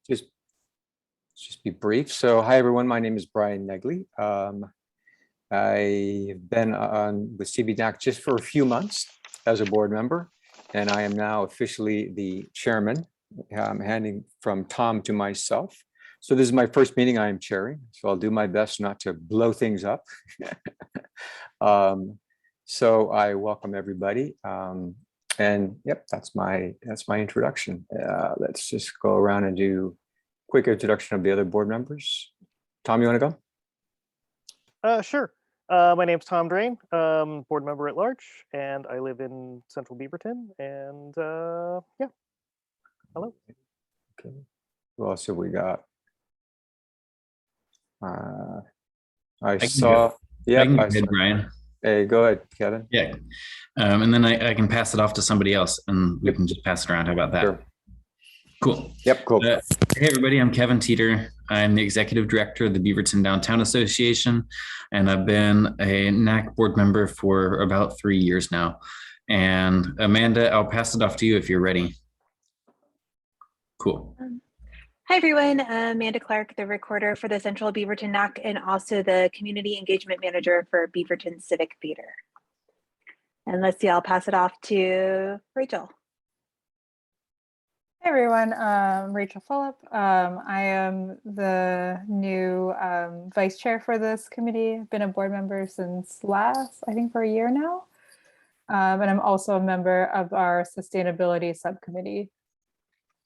Just be brief. So, hi everyone. My name is Brian Negley. I've been on with CBNAC just for a few months as a board member, and I am now officially the chairman. I'm handing from Tom to myself. So this is my first meeting I am chairing, so I'll do my best not to blow things up. So I welcome everybody. And yep, that's my introduction. Let's just go around and do a quick introduction of the other board members. Tom, you want to go? Sure. My name's Tom Drain, board member at large, and I live in central Beaverton. And yeah, hello. Okay. Who else have we got? I saw. Yeah, Brian. Hey, go ahead, Kevin. Yeah, and then I can pass it off to somebody else, and we can just pass it around. How about that? Sure. Cool. Yep, cool. Hey, everybody, I'm Kevin Teeter. I'm the executive director of the Beaverton Downtown Association, and I've been a NAC board member for about 3 years now. And Amanda, I'll pass it off to you if you're ready. Cool. Hi, everyone. Amanda Clark, the recorder for the Central Beaverton NAC and also the Community Engagement Manager for Beaverton Civic Theater. And let's see, I'll pass it off to Rachel. Hey, everyone. Rachel Phillip. I am the new vice chair for this committee. I've been a board member since I think for a year now. And I'm also a member of our sustainability subcommittee.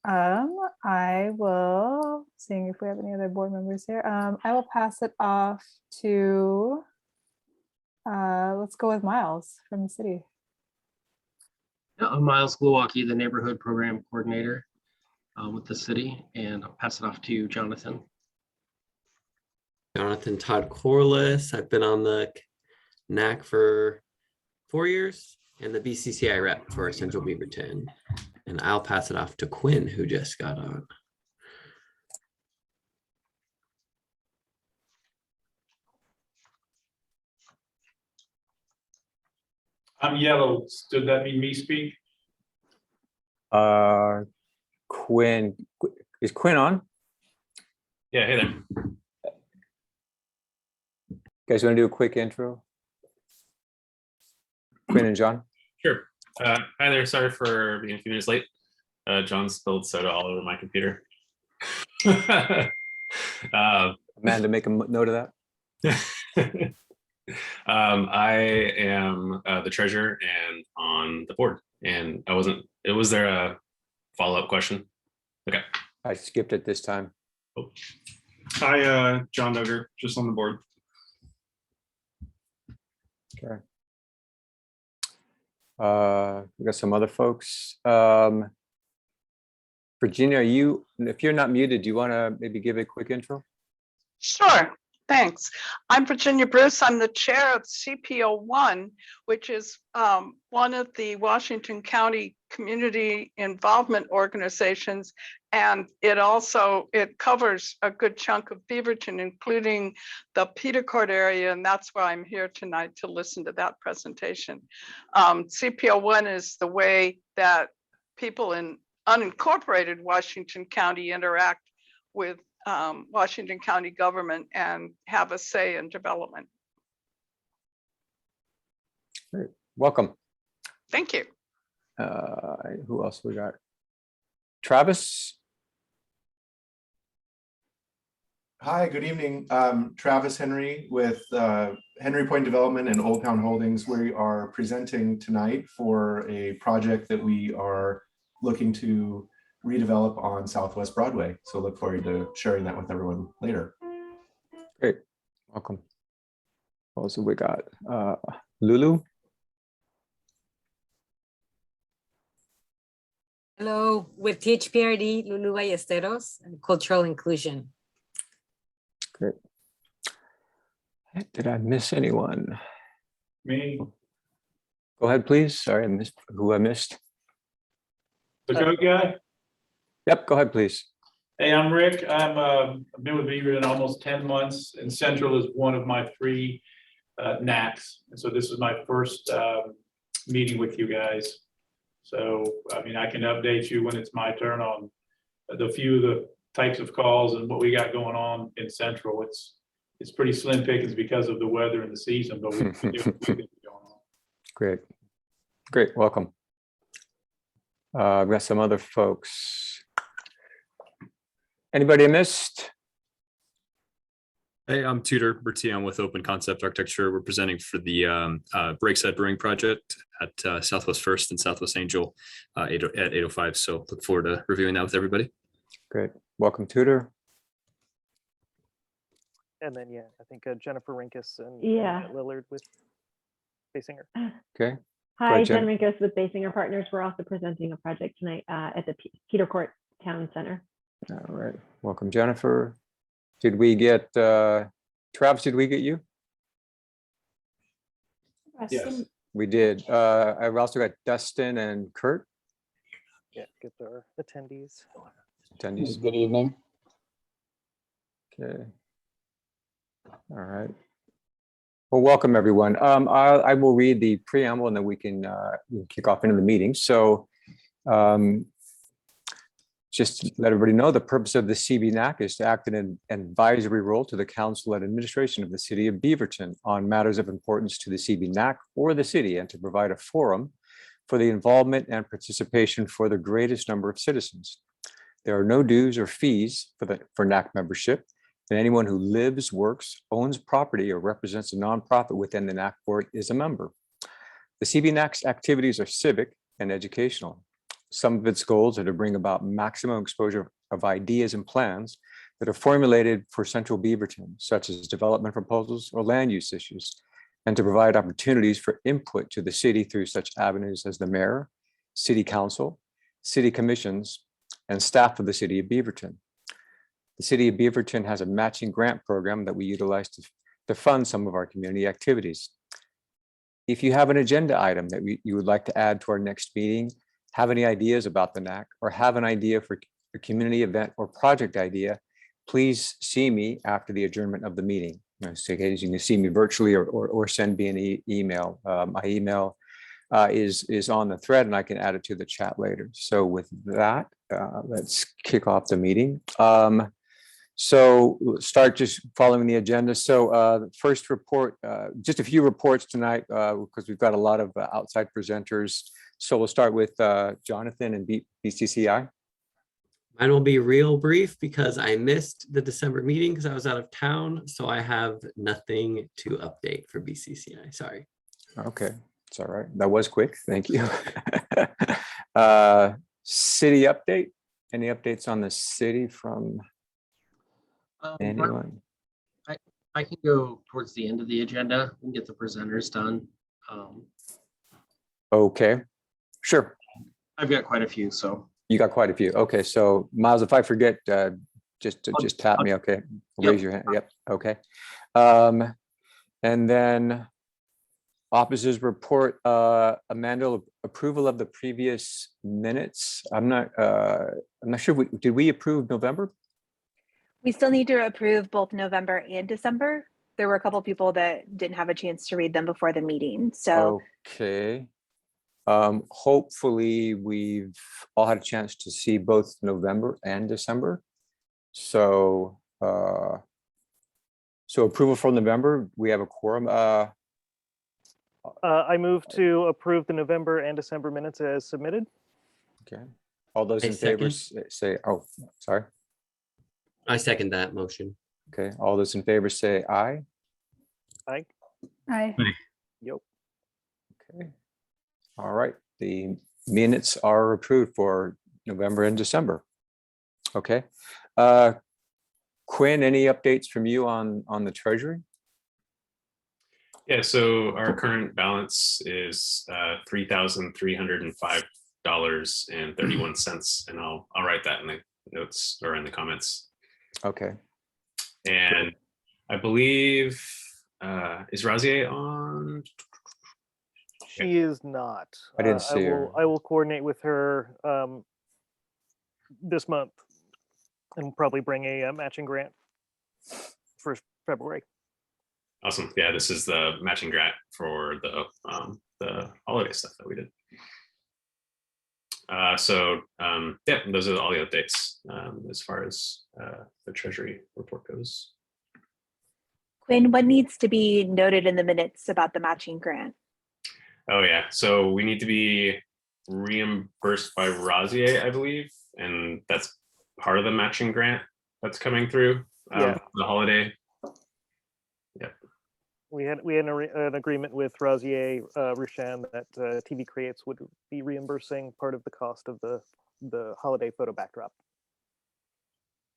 I will, seeing if we have any other board members here, I will pass it off to, let's go with Miles from the city. I'm Miles Glowacki, the neighborhood program coordinator with the city, and I'll pass it off to Jonathan. Jonathan Todd-Kourlas. I've been on the NAC for 4 years and the BCCI rep for Central Beaverton. And I'll pass it off to Quinn, who just got on. I'm yellow. Does that mean me speak? Quinn, is Quinn on? Yeah, hey there. You guys want to do a quick intro? Quinn and John? Sure. Hi there. Sorry for being a few minutes late. John spilled soda all over my computer. Amanda, make a note of that. I am the treasurer and on the board. And was there a follow-up question? Okay. I skipped it this time. Oh. Hi, John Duggar, just on the board. Okay. We got some other folks. Virginia, if you're not muted, do you want to maybe give a quick intro? Sure, thanks. I'm Virginia Bruce. I'm the chair of CPO1, which is one of the Washington County community involvement organizations. And it covers a good chunk of Beaverton, including the Peterkort area. And that's why I'm here tonight to listen to that presentation. CPO1 is the way that people in unincorporated Washington County interact with Washington County government and have a say in development. Great. Welcome. Thank you. Who else we got? Travis? Hi, good evening. Travis Henry with Henry Point Development and Old Town Holdings. We are presenting tonight for a project that we are looking to redevelop on Southwest Broadway. So look forward to sharing that with everyone later. Great, welcome. Also, we got Lulu. Hello, with THPRD, Lulu Ballesteros, and Cultural Inclusion. Great. Did I miss anyone? Me. Go ahead, please. Sorry, I missed who I missed. The goat guy? Yep, go ahead, please. Hey, I'm Rick. I've been with Beaverton almost 10 months, and Central is one of my 3 NACs. And so this is my first meeting with you guys. So, I mean, I can update you when it's my turn on the few of the types of calls and what we got going on in Central, it's pretty slim pickings because of the weather and the season, but we do going on. Great. Great. Welcome. I've got some other folks. Anybody I missed? Hey, I'm Tudor, Bertea. I'm with Open Concept Architecture. We're presenting for the Breakside Brewing project at Southwest First and Southwest Angel at 805. So look forward to reviewing that with everybody. Great. Welcome, Tudor. And then, yeah, I think Jennifer Rinkus and Yeah. Lillard with Baysinger. Okay. Hi, Jen. Jen Rinkus with Baysinger Partners. We're also presenting a project tonight at the Peterkort Town Center. All right. Welcome, Jennifer. Did we get, Travis, did we get you? Yes. We did. I've also got Dustin and Kurt. Yeah, get our attendees. Attendees. Good evening. Okay. All right. Well, welcome everyone. I will read the preamble and then we can kick off into the meeting. So just to let everybody know, the purpose of the CBNAC is to act in an advisory role to the council and administration of the city of Beaverton on matters of importance to the CBNAC or the city, and to provide a forum for the involvement and participation for the greatest number of citizens. There are no dues or fees for NAC membership, and anyone who lives, works, owns property, or represents a nonprofit within the NAC board is a member. The CBNAC's activities are civic and educational. Some of its goals are to bring about maximum exposure of ideas and plans that are formulated for Central Beaverton, such as development proposals or land use issues, and to provide opportunities for input to the city through such avenues as the mayor, city council, city commissions, and staff of the city of Beaverton. The city of Beaverton has a matching grant program that we utilize to fund some of our community activities. If you have an agenda item that you would like to add to our next meeting, have any ideas about the NAC, or have an idea for a community event or project idea, please see me after the adjournment of the meeting. So you can see me virtually or send me an email. My email is on the thread and I can add it to the chat later. So with that, let's kick off the meeting. So we'll start just following the agenda. So the first report, just a few reports tonight because we've got a lot of outside presenters. So we'll start with Jonathan and BCCI. Mine will be real brief because I missed the December meeting because I was out of town. So I have nothing to update for BCCI. Sorry. Okay, it's all right. That was quick. Thank you. City update. Any updates on the city from anyone? I can go towards the end of the agenda and get the presenters done. Okay, sure. I've got quite a few, so. You got quite a few. Okay, so Miles, if I forget, just tap me. Okay, raise your hand. Yep. Okay. And then officers report. Amanda, approval of the previous minutes. I'm not sure. Did we approve November? We still need to approve both November and December. There were a couple people that didn't have a chance to read them before the meeting. So okay. Hopefully we've all had a chance to see both November and December. So so approval for November, we have a quorum. I move to approve the November and December minutes as submitted. Okay. All those in favor say, oh, sorry. I second that motion. Okay. All those in favor say aye. Aye. Aye. Yep. Okay. All right. The minutes are approved for November and December. Okay. Quinn, any updates from you on the Treasury? Yeah, so our current balance is $3,305.31, and I'll write that in the notes or in the comments. Okay. And I believe is Razier on? She is not. I didn't see her. I will coordinate with her this month and probably bring a matching grant for February. Awesome. Yeah, this is the matching grant for the holiday stuff that we did. Yeah, those are all the updates as far as the Treasury report goes. Quinn, what needs to be noted in the minutes about the matching grant? Oh yeah, so we need to be reimbursed by Rosier, I believe, and that's part of the matching grant that's coming through Yeah. the holiday. Yeah. We had an agreement with Rosier Rushan that TV Creates would be reimbursing part of the cost of the holiday photo backdrop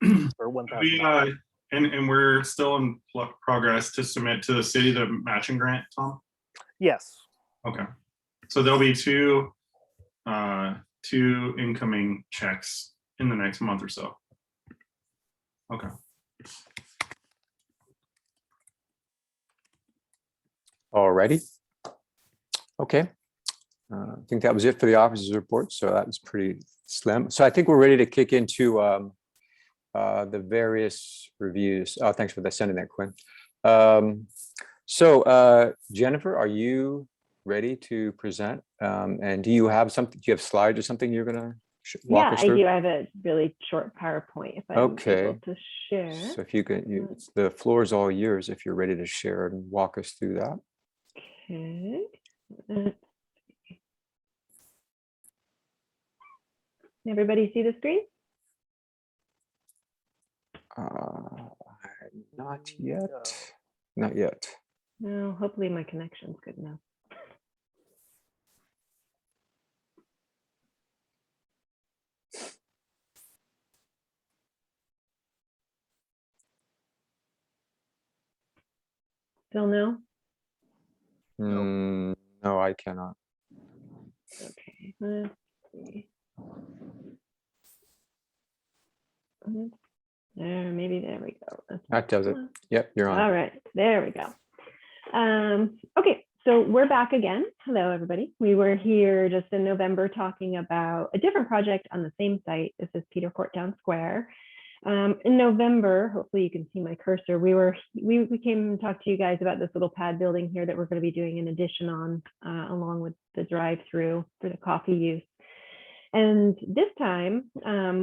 for $1,000. And we're still in progress to submit to the city the matching grant, Tom? Yes. Okay. So there'll be two incoming checks in the next month or so. Okay. Alrighty. Okay. I think that was it for the officers report. So that was pretty slim. So I think we're ready to kick into the various reviews. Oh, thanks for sending that, Quinn. Jennifer, are you ready to present? And do you have something? Do you have slides or something you're gonna walk us through? I do. I have a really short PowerPoint. If I'm able to share. So if you can, the floor is all yours if you're ready to share and walk us through that. Okay. Everybody see the screen? Not yet. Not yet. No, hopefully my connection's good enough. Still no? No, I cannot. Okay, let's see. There, maybe there we go. That does it. Yep, you're on. All right, there we go. Okay, so we're back again. Hello, everybody. We were here just in November talking about a different project on the same site. This is Peterkort Town Square. In November, hopefully you can see my cursor, we came and talked to you guys about this little pad building here that we're going to be doing an addition on along with the drive-through for the coffee use. And this time,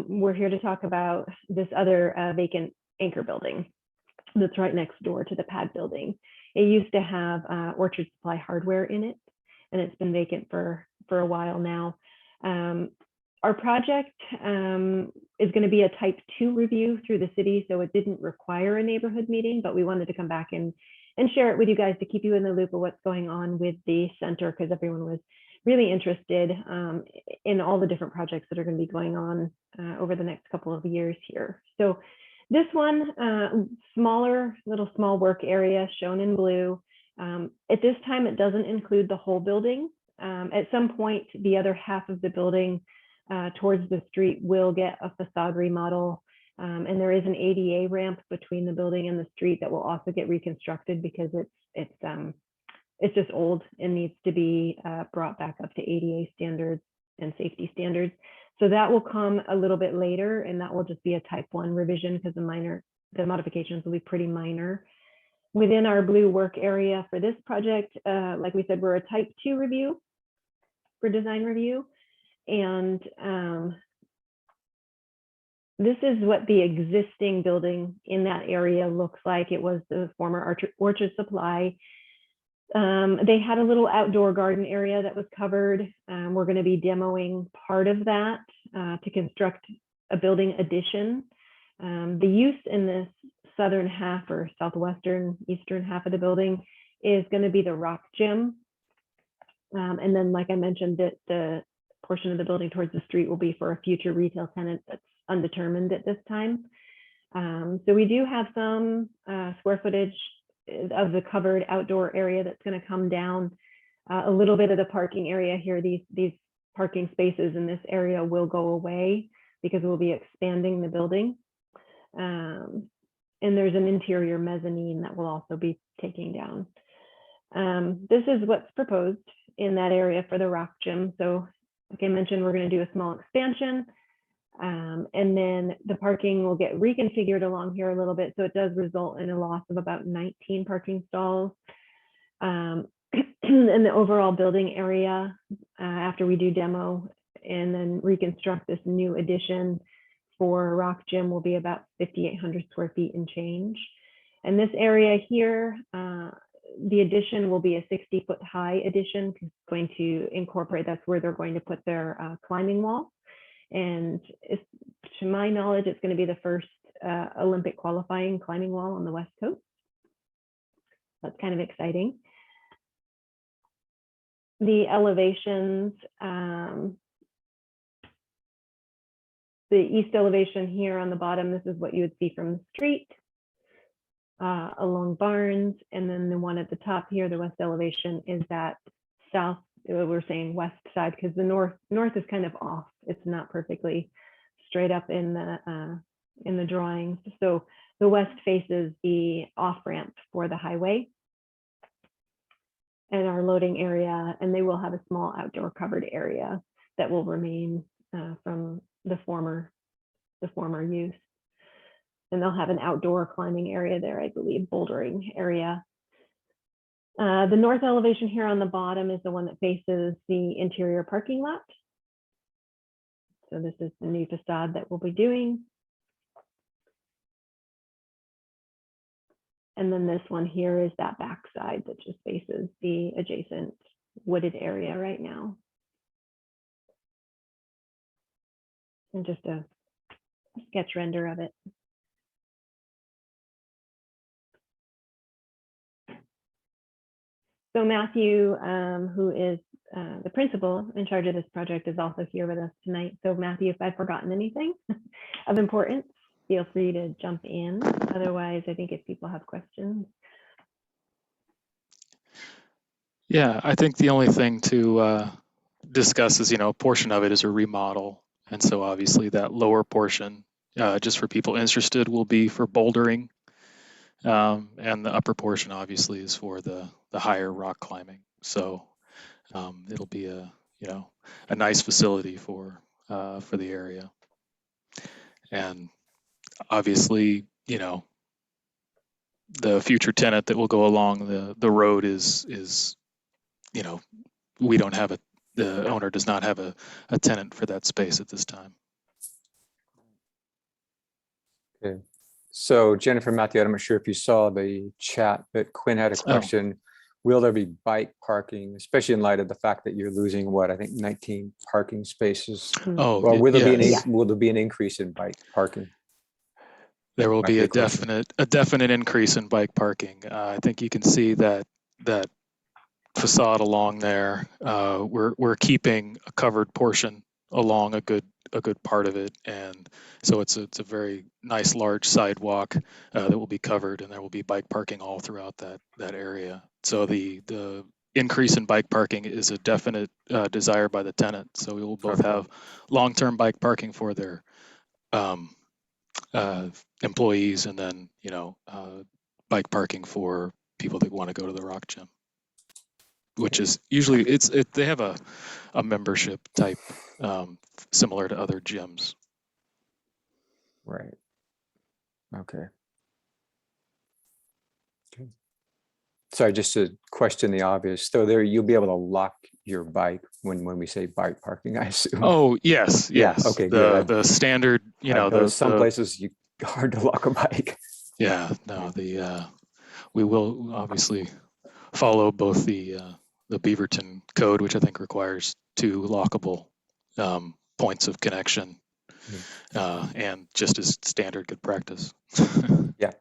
we're here to talk about this other vacant anchor building that's right next door to the pad building. It used to have Orchard Supply Hardware in it, and it's been vacant for a while now. Our project is going to be a type 2 review through the city, so it didn't require a neighborhood meeting, but we wanted to come back and share it with you guys to keep you in the loop of what's going on with the center, because everyone was really interested in all the different projects that are going to be going on over the next couple of years here. So this one, small work area shown in blue. At this time, it doesn't include the whole building. At some point, the other half of the building towards the street will get a facade remodel. And there is an ADA ramp between the building and the street that will also get reconstructed because it's just old and needs to be brought back up to ADA standards and safety standards. So that will come a little bit later, and that will just be a type 1 revision because the modifications will be pretty minor. Within our blue work area for this project, like we said, we're a type 2 review for design review. And this is what the existing building in that area looks like. It was the former Orchard Supply. They had a little outdoor garden area that was covered. We're going to be demoing part of that to construct a building addition. The use in this southern half or southwestern eastern half of the building is going to be the rock gym. And then, like I mentioned, the portion of the building towards the street will be for a future retail tenant that's undetermined at this time. So we do have some square footage of the covered outdoor area that's going to come down. A little bit of the parking area here, these parking spaces in this area will go away because we'll be expanding the building. And there's an interior mezzanine that will also be taking down. This is what's proposed in that area for the rock gym. So like I mentioned, we're going to do a small expansion. And then the parking will get reconfigured along here a little bit. So it does result in a loss of about 19 parking stalls. And the overall building area, after we do demo, and then reconstruct this new addition for Rock Gym will be about 5,800 square feet and change. And this area here, the addition will be a 60-foot high addition. It's going to incorporate, that's where they're going to put their climbing wall. And to my knowledge, it's going to be the first Olympic qualifying climbing wall on the West Coast. That's kind of exciting. The elevations, the east elevation here on the bottom, this is what you would see from the street along Barnes. And then the one at the top here, the west elevation, is that south, we're saying west side, because the north is kind of off. It's not perfectly straight up in the drawings. So the west faces the off-ramp for the highway and our loading area, and they will have a small outdoor covered area that will remain from the former use. And they'll have an outdoor climbing area there, I believe, bouldering area. The north elevation here on the bottom is the one that faces the interior parking lot. So this is the new facade that we'll be doing. And then this one here is that backside that just faces the adjacent wooded area right now. And just a sketch render of it. So Matthew, who is the principal in charge of this project, is also here with us tonight. So Matthew, if I've forgotten anything of importance, feel free to jump in. Otherwise, I think if people have questions. Yeah, I think the only thing to discuss is, a portion of it is a remodel. And so obviously that lower portion, just for people interested, will be for bouldering. And the upper portion obviously is for the higher rock climbing. So it'll be a nice facility for the area. And obviously, the future tenant that will go along the road is we don't have the owner does not have a tenant for that space at this time. Okay. So Jennifer, Matthew, I'm not sure if you saw the chat, but Quinn had a question. Will there be bike parking, especially in light of the fact that you're losing I think 19 parking spaces? Oh, or will there be an increase in bike parking? There will be a definite increase in bike parking. I think you can see that facade along there. We're keeping a covered portion along a good part of it, and so it's a very nice large sidewalk that will be covered, and there will be bike parking all throughout that area. So the increase in bike parking is a definite desire by the tenant. So we will both have long-term bike parking for their employees, and then bike parking for people that want to go to the rock gym, which is usually they have a membership type similar to other gyms. Right. Okay. Sorry, just to question the obvious. So there, you'll be able to lock your bike when we say bike parking, I assume. Oh yes. Okay. The standard, some places you hard to lock a bike. Yeah. No. We will obviously follow both the Beaverton code, which I think requires 2 lockable points of connection, and just as standard good practice. Yeah.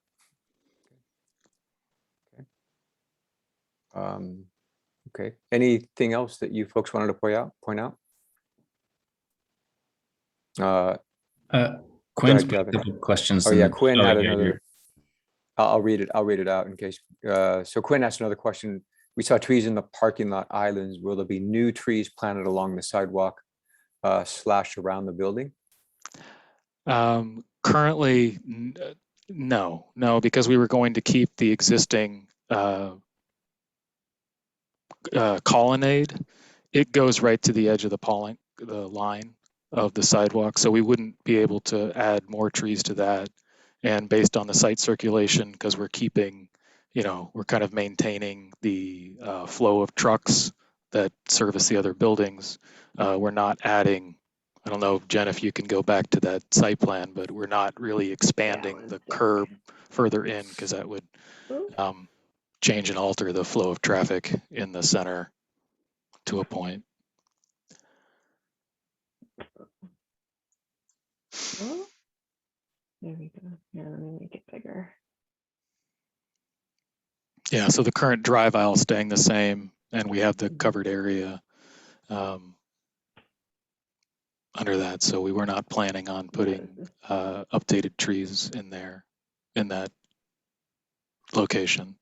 Okay. Anything else that you folks wanted to point out? Quinn's got a couple questions. Oh yeah, Quinn had another. I'll read it out in case. So Quinn asked another question. We saw trees in the parking lot islands. Will there be new trees planted along the sidewalk / around the building? Currently, no, because we were going to keep the existing colonnade. It goes right to the edge of the line of the sidewalk, so we wouldn't be able to add more trees to that. And based on the site circulation, because we're keeping, we're kind of maintaining the flow of trucks that service the other buildings. We're not adding, I don't know, Jen, if you can go back to that site plan, but we're not really expanding the curb further in because that would change and alter the flow of traffic in the center to a point. Oh, there we go. Here, let me make it bigger. Yeah, so the current drive aisle staying the same, and we have the covered area under that. So we were not planning on putting updated trees in there, in that location.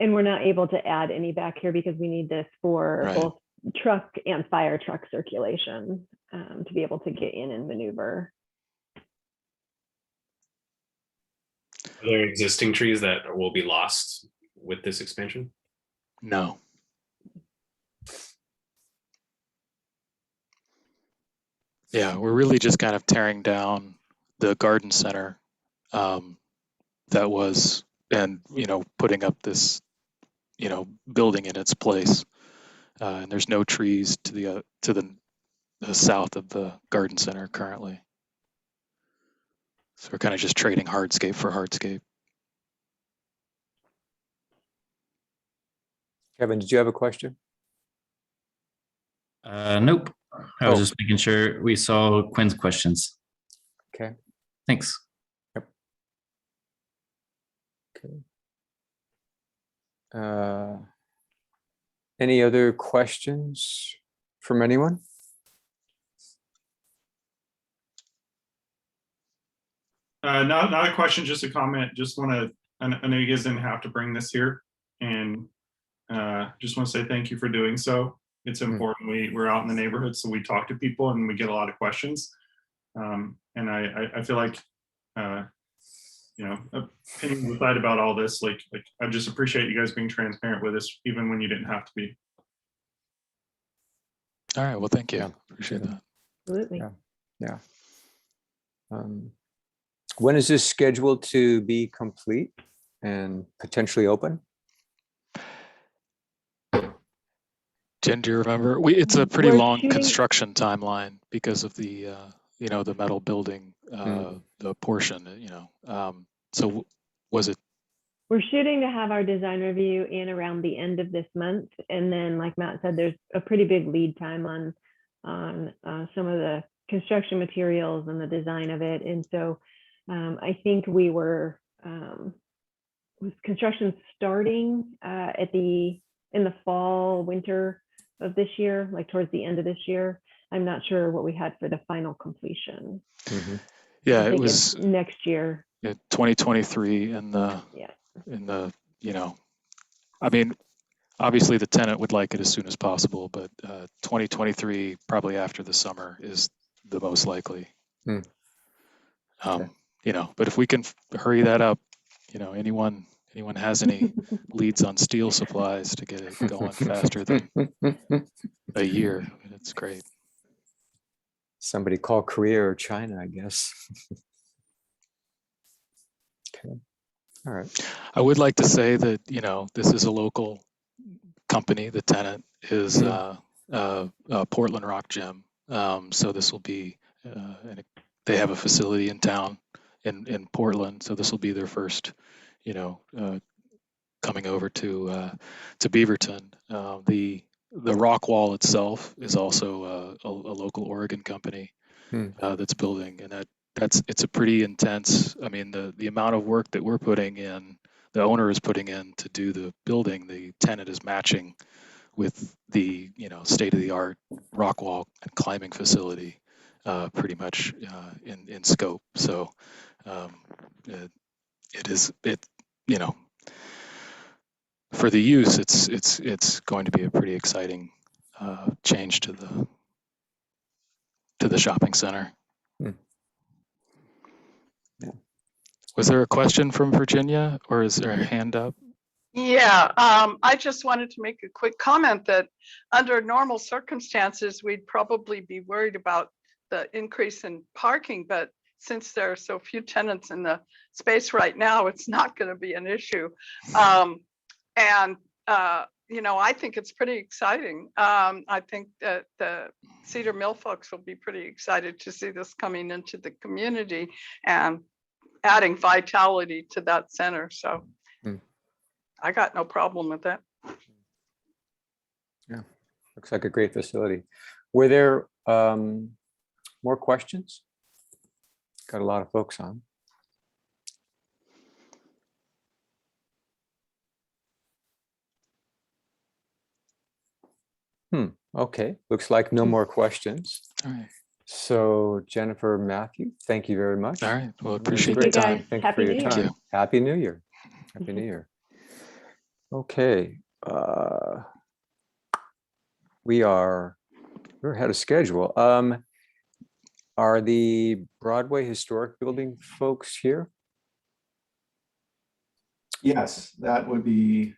And we're not able to add any back here because we need this for both truck and fire truck circulation to be able to get in and maneuver. Are there existing trees that will be lost with this expansion? No. Yeah, we're really just kind of tearing down the garden center that was, and putting up this, building in its place. And there's no trees to the south of the garden center currently. So we're kind of just trading hardscape for hardscape. Kevin, did you have a question? Nope. I was just making sure we saw Quinn's questions. Okay. Thanks. Yep. Okay. Any other questions from anyone? Not a question, just a comment. Just want to, I know you guys didn't have to bring this here, and just want to say thank you for doing so. It's important. We're out in the neighborhood, so we talk to people and we get a lot of questions. And I feel like, opinions aside about all this, like I just appreciate you guys being transparent with us, even when you didn't have to be. All right. Well, thank you. Appreciate that. Absolutely. Yeah. When is this scheduled to be complete and potentially open? Jen, do you remember? It's a pretty long construction timeline because of the, the metal building, the portion, so was it? We're shooting to have our design review in around the end of this month. And then, like Matt said, there's a pretty big lead time on some of the construction materials and the design of it. And so I think we were, with construction starting in the fall, winter of this year, like towards the end of this year. I'm not sure what we had for the final completion. Mm-hmm. Yeah, it was next year. 2023 in the, I mean, obviously the tenant would like it as soon as possible, but 2023, probably after the summer, is the most likely. But if we can hurry that up, anyone has any leads on steel supplies to get it going faster than a year, it's great. Somebody call Korea or China, I guess. Okay. All right. I would like to say that, this is a local company. The tenant is Portland Rock Gym. So this will be, they have a facility in town in Portland. So this will be their first, coming over to Beaverton. The rock wall itself is also a local Oregon company that's building, and it's a pretty intense. I mean, the amount of work that we're putting in, the owner is putting in to do the building, the tenant is matching with the state-of-the-art rock wall and climbing facility, pretty much in scope. So for the use, it's going to be a pretty exciting change to the shopping center. Was there a question from Virginia, or is there a hand up? Yeah, I just wanted to make a quick comment that under normal circumstances, we'd probably be worried about the increase in parking, but since there are so few tenants in the space right now, it's not going to be an issue. I think it's pretty exciting. I think that the Cedar Mill folks will be pretty excited to see this coming into the community and adding vitality to that center. So I got no problem with that. Yeah, looks like a great facility. Were there more questions? Got a lot of folks on. Okay, looks like no more questions. All right. So Jennifer, Matthew, thank you very much. All right. Well, It was appreciate great. the time. Thank you Happy for your New Year. time. Thank you. Happy New Year. Happy New Year. Okay. We're ahead of schedule. Are the Broadway Historic Building folks here? Yes, that would be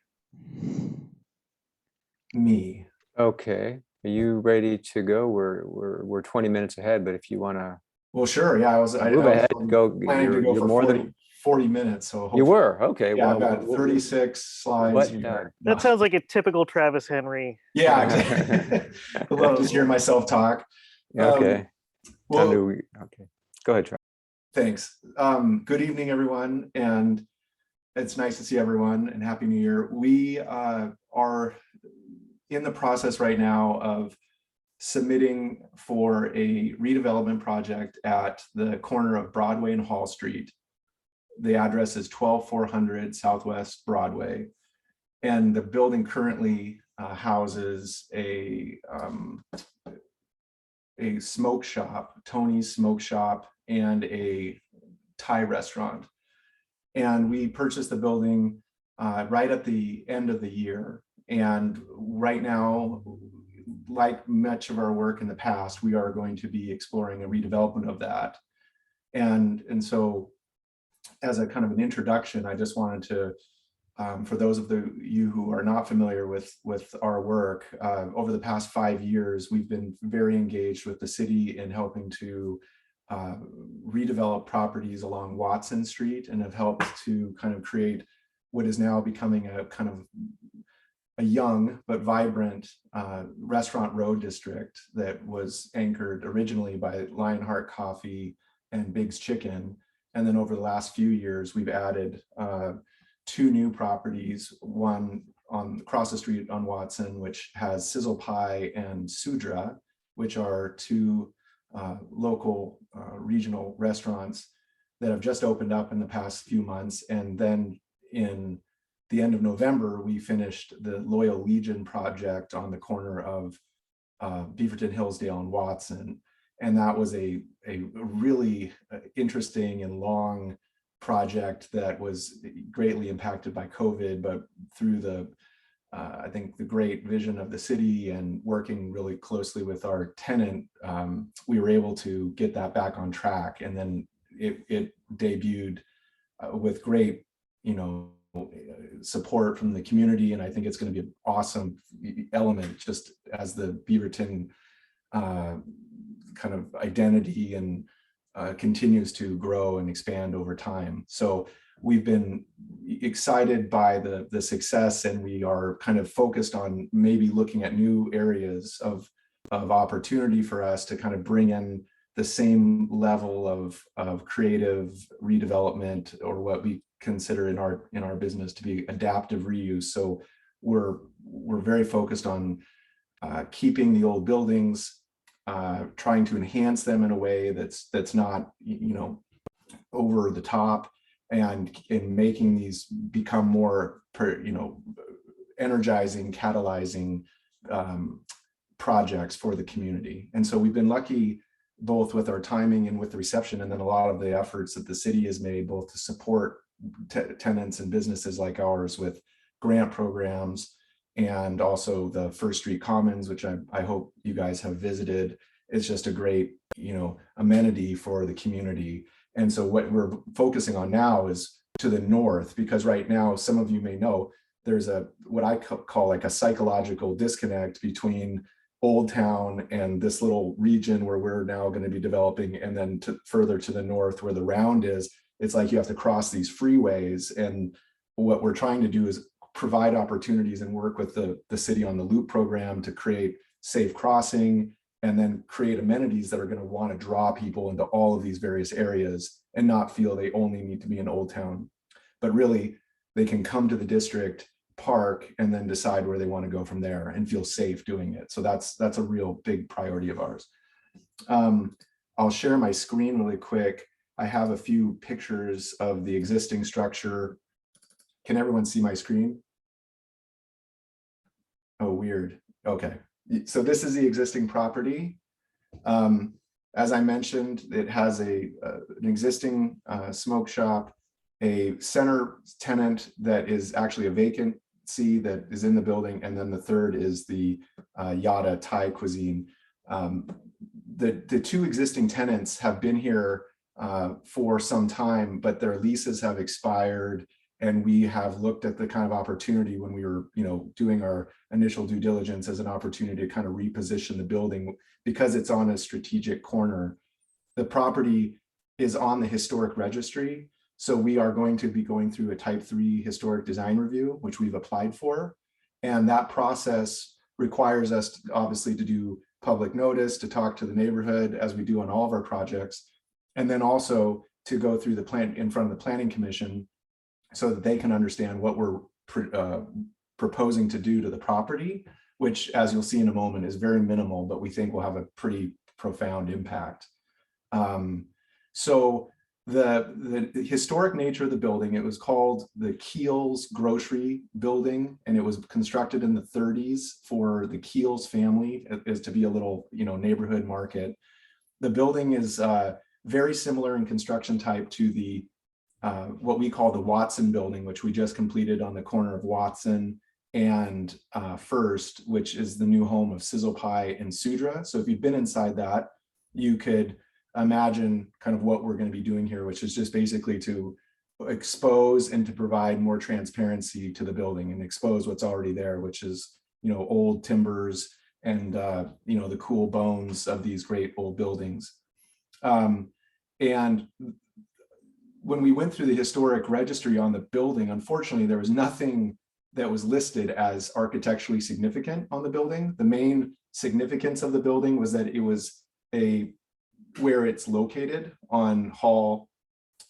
me. Okay. Are you ready to go? We're 20 minutes ahead, but if you want to Well, sure. Yeah, I was move ahead, go. planning to go You're for more 40, than 40 minutes. So you were. Okay. yeah, Well, I've got 36 slides what- here. That sounds like a typical Travis Henry. Yeah, exactly. I love just hearing myself talk. Okay. Well, Okay. Go ahead, Travis. thanks. Good evening, everyone. And it's nice to see everyone and Happy New Year. We are in the process right now of submitting for a redevelopment project at the corner of Broadway and Hall Street. The address is 12400 Southwest Broadway. And the building currently houses a smoke shop, Tony's Smoke Shop, and a Thai restaurant. And we purchased the building right at the end of the year. And right now, like much of our work in the past, we are going to be exploring a redevelopment of that. And so as a kind of an introduction, I just wanted to, for those of you who are not familiar with our work, over the past 5 years, we've been very engaged with the city in helping to redevelop properties along Watson Street and have helped to kind of create what is now becoming a kind of a young but vibrant restaurant road district that was anchored originally by Lionheart Coffee and Big's Chicken. And then over the last few years, we've added 2 new properties, one across the street on Watson, which has Sizzle Pie and Sudra, which are 2 local regional restaurants that have just opened up in the past few months. And then in the end of November, we finished the Loyal Legion project on the corner of Beaverton, Hillsdale, and Watson. And that was a really interesting and long project that was greatly impacted by COVID, but through the I think the great vision of the city and working really closely with our tenant, we were able to get that back on track. And then it debuted with great, support from the community. And I think it's going to be an awesome element just as the Beaverton kind of identity and continues to grow and expand over time. So we've been excited by the success, and we are kind of focused on maybe looking at new areas of opportunity for us to kind of bring in the same level of creative redevelopment, or what we consider in our business to be adaptive reuse. So we're very focused on keeping the old buildings, trying to enhance them in a way that's not over the top, and in making these become more energizing, catalyzing projects for the community. And so we've been lucky both with our timing and with the reception, and then a lot of the efforts that the city has made both to support tenants and businesses like ours with grant programs, and also the First Street Commons, which I hope you guys have visited. It's just a great amenity for the community. And so what we're focusing on now is to the north, because right now, some of you may know, there's what I call like a psychological disconnect between Old Town and this little region where we're now going to be developing, and then further to the north where the Round is. It's like you have to cross these freeways, and what we're trying to do is provide opportunities and work with the city on the loop program to create safe crossing, and then create amenities that are going to want to draw people into all of these various areas and not feel they only need to be in Old Town, but really they can come to the district, park, and then decide where they want to go from there and feel safe doing it. So that's a real big priority of ours. I'll share my screen really quick. I have a few pictures of the existing structure. Can everyone see my screen? Oh, weird. Okay. So this is the existing property. As I mentioned, it has an existing smoke shop, a center tenant that is actually a vacancy that is in the building, and then the third is the Yada Thai cuisine. The two existing tenants have been here for some time, but their leases have expired, and we have looked at the kind of opportunity when we were, doing our initial due diligence as an opportunity to kind of reposition the building because it's on a strategic corner. The property is on the historic registry, so we are going to be going through a type 3 historic design review, which we've applied for, and that process requires us obviously to do public notice, to talk to the neighborhood as we do on all of our projects, and then also to go through the plan in front of the Planning Commission so that they can understand what we're proposing to do to the property, which, as you'll see in a moment, is very minimal, but we think will have a pretty profound impact. So the historic nature of the building, it was called the Keels Grocery Building, and it was constructed in the 30s for the Keels family, is to be a little, neighborhood market. The building is very similar in construction type to the what we call the Watson building, which we just completed on the corner of Watson and First, which is the new home of Sizzle Pie and Sudra. So if you've been inside that, you could imagine kind of what we're going to be doing here, which is just basically to expose and to provide more transparency to the building and expose what's already there, which is, old timbers and, the cool bones of these great old buildings. And when we went through the historic registry on the building, unfortunately, there was nothing that was listed as architecturally significant on the building. The main significance of the building was that it was where it's located on Hall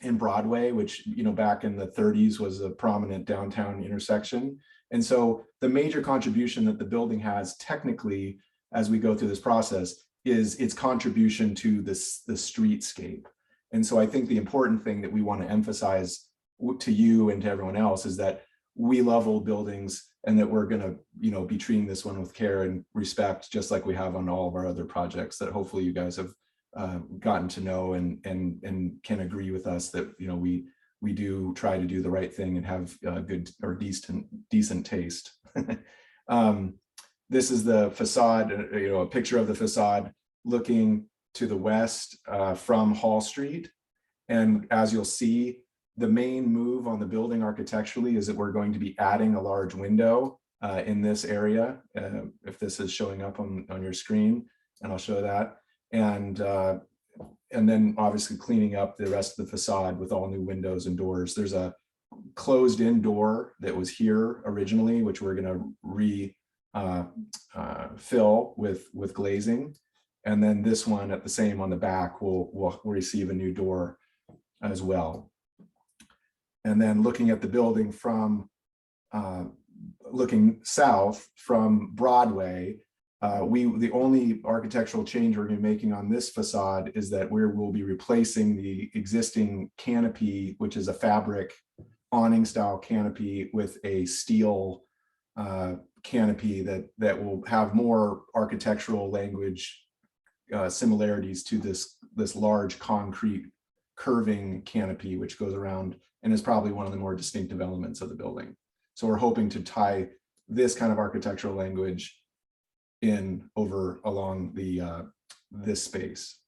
and Broadway, which, back in the 30s was a prominent downtown intersection. And so the major contribution that the building has technically, as we go through this process, is its contribution to the streetscape. And so I think the important thing that we want to emphasize to you and to everyone else is that we love old buildings and that we're going to, be treating this one with care and respect, just like we have on all of our other projects that hopefully you guys have gotten to know and can agree with us that, we do try to do the right thing and have good or decent taste. This is the facade, a picture of the facade looking to the west from Hall Street. And as you'll see, the main move on the building architecturally is that we're going to be adding a large window in this area. If this is showing up on your screen, and I'll show that. And then obviously cleaning up the rest of the facade with all new windows and doors. There's a closed in door that was here originally, which we're going to fill with glazing. And then this one at the same on the back will receive a new door as well. And then looking at the building from looking south from Broadway, the only architectural change we're going to be making on this facade is that we'll be replacing the existing canopy, which is a fabric awning style canopy, with a steel canopy that will have more architectural language similarities to this large concrete curving canopy, which goes around and is probably one of the more distinctive elements of the building. So we're hoping to tie this kind of architectural language along this space.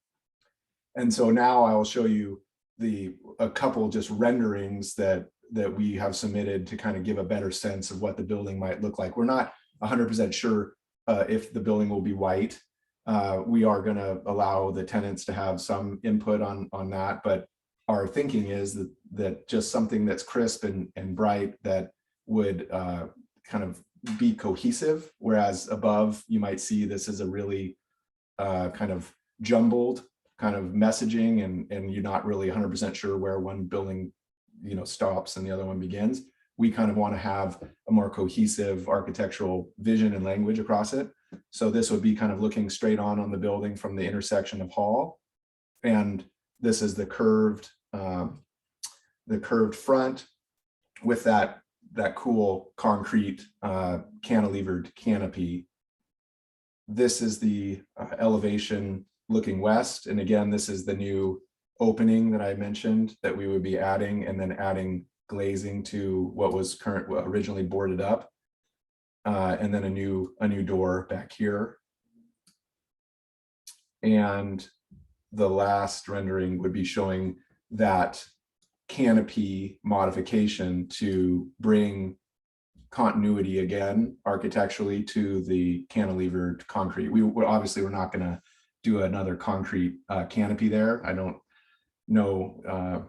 And so now I will show you a couple just renderings that we have submitted to kind of give a better sense of what the building might look like. We're not 100% sure if the building will be white. We are going to allow the tenants to have some input on that, but our thinking is that just something that's crisp and bright that would kind of be cohesive, whereas above you might see this is a really kind of jumbled kind of messaging, and you're not really 100% sure where one building stops and the other one begins. We kind of want to have a more cohesive architectural vision and language across it. So this would be kind of looking straight on the building from the intersection of Hall, and this is the curved front with that cool concrete cantilevered canopy. This is the elevation looking west, and again, this is the new opening that I mentioned that we would be adding, and then adding glazing to what was originally boarded up, and then a new door back here. And the last rendering would be showing that canopy modification to bring continuity again architecturally to the cantilevered concrete. Obviously we're not going to do another concrete canopy there. I don't know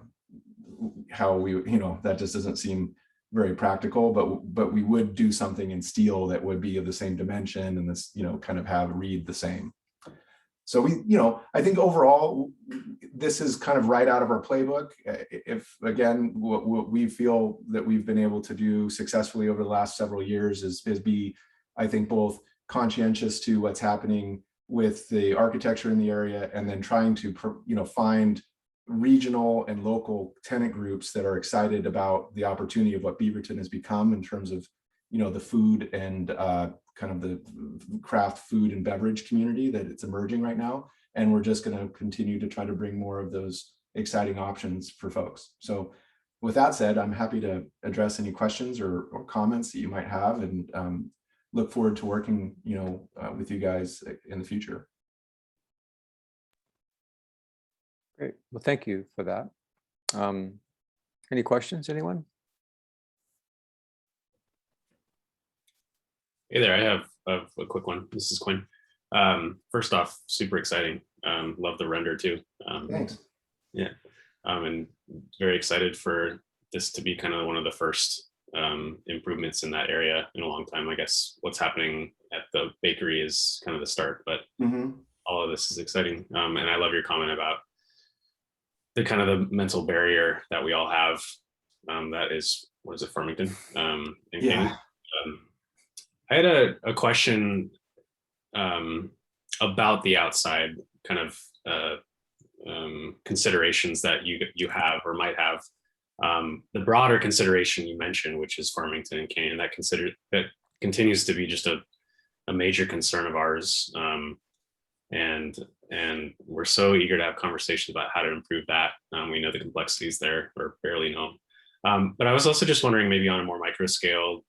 how we, that just doesn't seem very practical, but we would do something in steel that would be of the same dimension, and this, kind of read the same. So I think overall, this is kind of right out of our playbook. If again, what we feel that we've been able to do successfully over the last several years is be, I think, both conscientious to what's happening with the architecture in the area, and then trying to, find regional and local tenant groups that are excited about the opportunity of what Beaverton has become in terms of, the food and kind of the craft food and beverage community that it's emerging right now. And we're just going to continue to try to bring more of those exciting options for folks. So with that said, I'm happy to address any questions or comments that you might have, and look forward to working, with you guys in the future. Great. Well, thank you for that. Any questions, anyone? Hey there, I have a quick one. This is Quinn. First off, super exciting. Love the render too. Thanks. Yeah, and very excited for this to be kind of one of the first improvements in that area in a long time. I guess what's happening at the bakery is kind of the start, but all of this is exciting. And I love your comment about the kind of the mental barrier that we all have. That is, what is it, Farmington? Yeah. I had a question about the outside kind of considerations that you have or might have. The broader consideration you mentioned, which is Farmington and Canyon, that continues to be just a major concern of ours. And we're so eager to have conversations about how to improve that. We know the complexities there are barely known. But I was also just wondering, maybe on a more micro scale,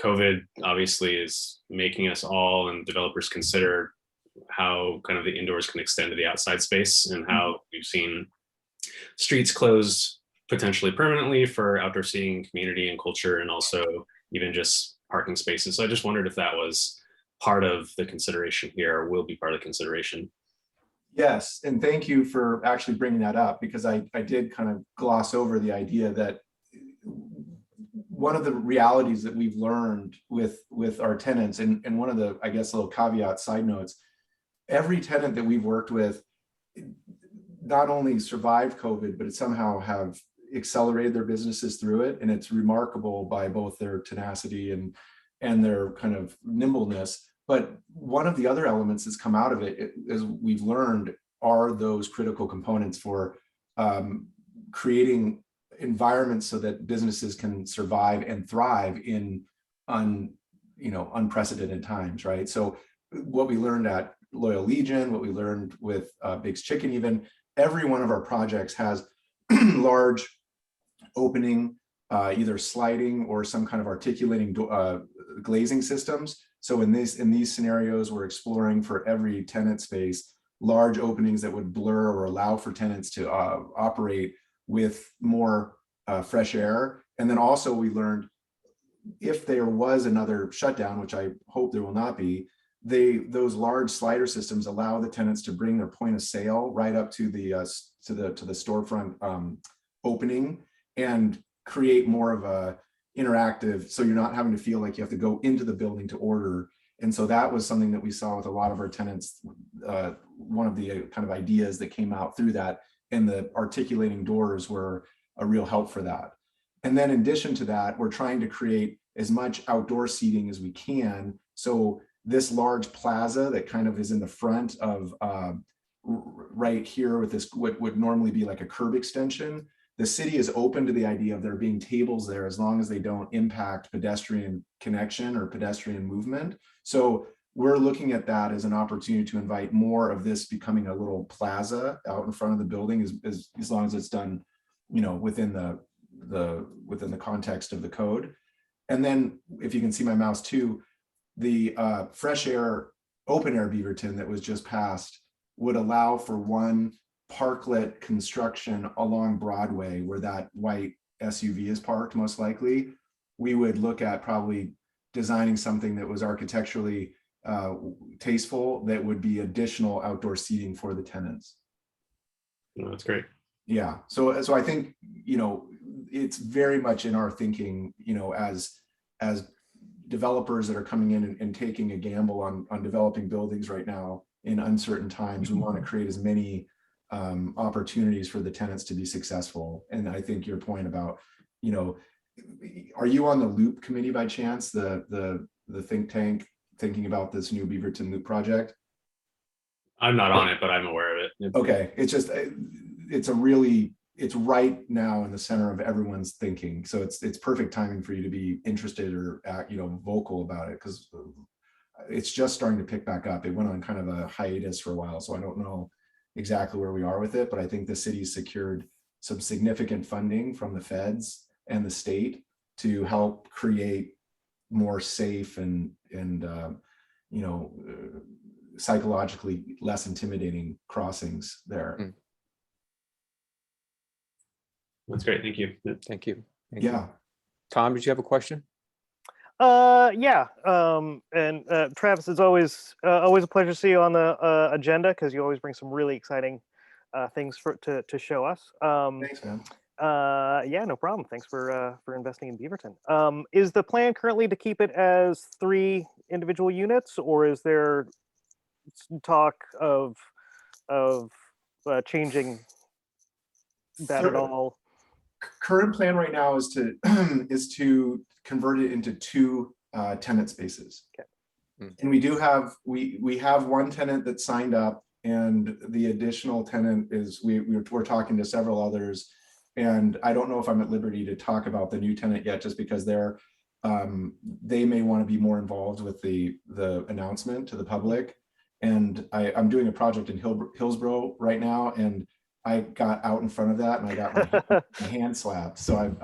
COVID obviously is making us all and developers consider how kind of the indoors can extend to the outside space, and how we've seen streets closed potentially permanently for outdoor seating, community and culture, and also even just parking spaces. So I just wondered if that was part of the consideration here, or will be part of the consideration. Yes, and thank you for actually bringing that up, because I did kind of gloss over the idea that one of the realities that we've learned with our tenants, and one of the, I guess, little caveat side notes, every tenant that we've worked with not only survived COVID, but it somehow have accelerated their businesses through it. And it's remarkable by both their tenacity and their kind of nimbleness. But one of the other elements that's come out of it, as we've learned, are those critical components for creating environments so that businesses can survive and thrive in unprecedented times, right? So what we learned at Loyal Legion, what we learned with Big's Chicken, even every one of our projects has large opening, either sliding or some kind of articulating glazing systems. So in these scenarios, we're exploring for every tenant space large openings that would blur or allow for tenants to operate with more fresh air. And then also we learned, if there was another shutdown, which I hope there will not be, those large slider systems allow the tenants to bring their point of sale right up to the storefront opening, and create more of a interactive, so you're not having to feel like you have to go into the building to order. And so that was something that we saw with a lot of our tenants. One of the kind of ideas that came out through that, and the articulating doors were a real help for that. And then in addition to that, we're trying to create as much outdoor seating as we can. So this large plaza that kind of is in the front of right here with this, what would normally be like a curb extension, the city is open to the idea of there being tables there as long as they don't impact pedestrian connection or pedestrian movement. So we're looking at that as an opportunity to invite more of this becoming a little plaza out in front of the building, as long as it's done, you know, within the context of the code. And then if you can see my mouse too, the fresh air, open air Beaverton that was just passed would allow for one parklet construction along Broadway where that white SUV is parked most likely. We would look at probably designing something that was architecturally tasteful that would be additional outdoor seating for the tenants. Oh, that's great. Yeah, so I think, you know, it's very much in our thinking, you know, as developers that are coming in and taking a gamble on developing buildings right now in uncertain times. We want to create as many opportunities for the tenants to be successful. And I think your point about, you know, are you on the Loop committee by chance, the think tank thinking about this new Beaverton Loop project? I'm not on it, but I'm aware of it. Okay, it's just, it's right now in the center of everyone's thinking. So it's perfect timing for you to be interested or you know, vocal about it, because it's just starting to pick back up. It went on kind of a hiatus for a while, so I don't know exactly where we are with it, but I think the city's secured some significant funding from the feds and the state to help create more safe and you know, psychologically less intimidating crossings there. That's great. Thank you. Thank you. Yeah. Tom, did you have a question? Yeah. And Travis, it's always a pleasure to see you on the agenda, because you always bring some really exciting things to show us. Thanks, man. Yeah, no problem. Thanks for investing in Beaverton. Is the plan currently to keep it as 3 individual units, or is there talk of changing that at all? Current plan right now is to convert it into 2 tenant spaces. Okay. And we do have we have one tenant that signed up, and the additional tenant is we're talking to several others. And I don't know if I'm at liberty to talk about the new tenant yet, just because they may want to be more involved with the announcement to the public. And I'm doing a project in Hillsborough right now, and I got out in front of that and I got my hand slapped. So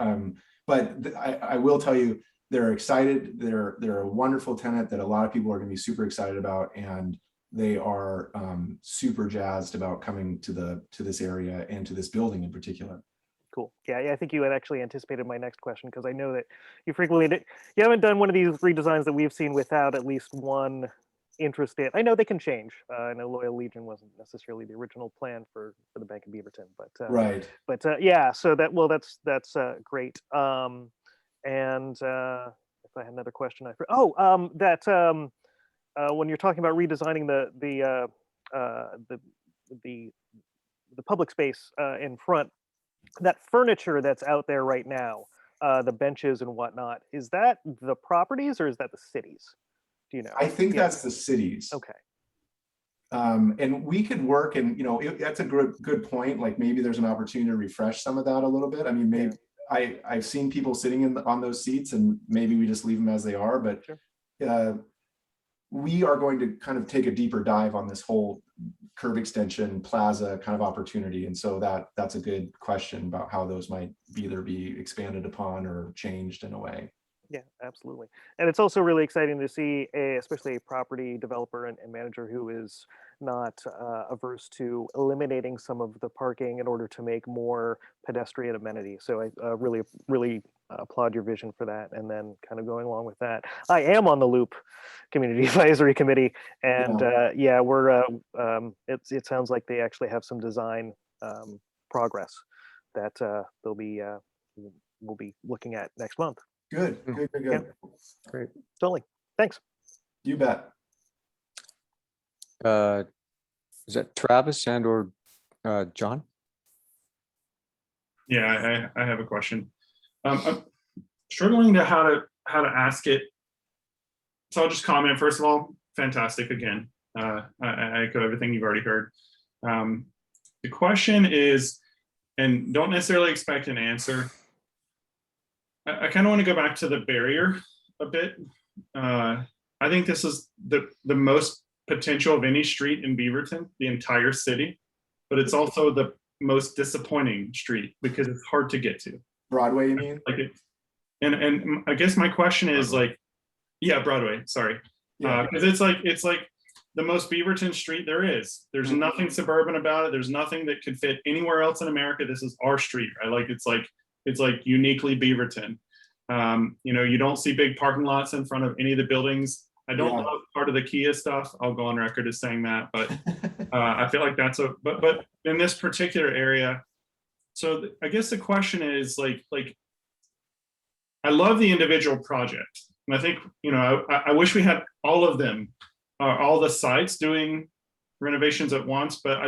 I will tell you, they're excited. They're a wonderful tenant that a lot of people are going to be super excited about, and they are super jazzed about coming to this area and to this building in particular. Cool. Yeah, I think you had actually anticipated my next question, because I know that you you haven't done one of these redesigns that we've seen without at least one interested. I know they can change. I know Loyal Legion wasn't necessarily the original plan for the Bank of Beaverton, but right. But yeah, so that's great. And if I had another question, when you're talking about redesigning the public space in front, that furniture that's out there right now, the benches and whatnot, is that the properties or is that the cities? Do you know? I think that's the cities. Okay. And we could work, and you know, that's a good point. Like maybe there's an opportunity to refresh some of that a little bit. I mean, maybe I've seen people sitting on those seats, and maybe we just leave them as they are. But sure. We are going to kind of take a deeper dive on this whole curb extension plaza kind of opportunity, and so that's a good question about how those might either be expanded upon or changed in a way. Yeah, absolutely. And it's also really exciting to see especially a property developer and manager who is not averse to eliminating some of the parking in order to make more pedestrian amenities. So I really applaud your vision for that. And then kind of going along with that, I am on the Loop Community Advisory Committee, and we're it sounds like they actually have some design progress that we'll be looking at next month. Good, good, good, good. Great. Totally. Thanks. You bet. Is that Travis and or John? Yeah, I have a question. I'm struggling to how to ask it. So I'll just comment. First of all, fantastic again. I echo everything you've already heard. The question is, and don't necessarily expect an answer. I kind of want to go back to the barrier a bit. I think this is the most potential of any street in Beaverton, the entire city, but it's also the most disappointing street because it's hard to get to. Broadway, you mean? Like it, and I guess my question is like, yeah, Broadway, sorry. Because it's like the most Beaverton street there is. There's nothing suburban about it. There's nothing that could fit anywhere else in America. This is our street, right? Like it's like uniquely Beaverton. You know, you don't see big parking lots in front of any of the buildings. I don't love part of the Kia stuff. I'll go on record as saying that, but I feel like that's but in this particular area. So I guess the question is like I love the individual project, and I think, you know, I wish we had all of them, all the sites doing renovations at once, but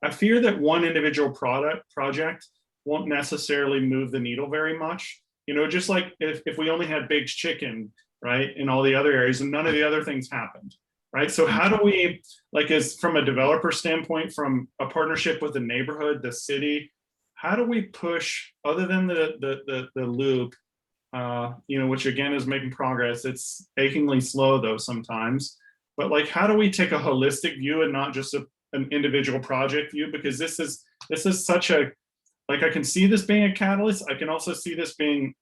I fear that one individual project won't necessarily move the needle very much. You know, just like if we only had Big's Chicken, right, in all the other areas and none of the other things happened, right? So how do we, like, as from a developer standpoint, from a partnership with the neighborhood, the city, how do we push, other than the loop, you know, which again is making progress? It's achingly slow though sometimes, but like, how do we take a holistic view and not just an individual project view? Because this is such a, like, I can see this being a catalyst. I can also see this being,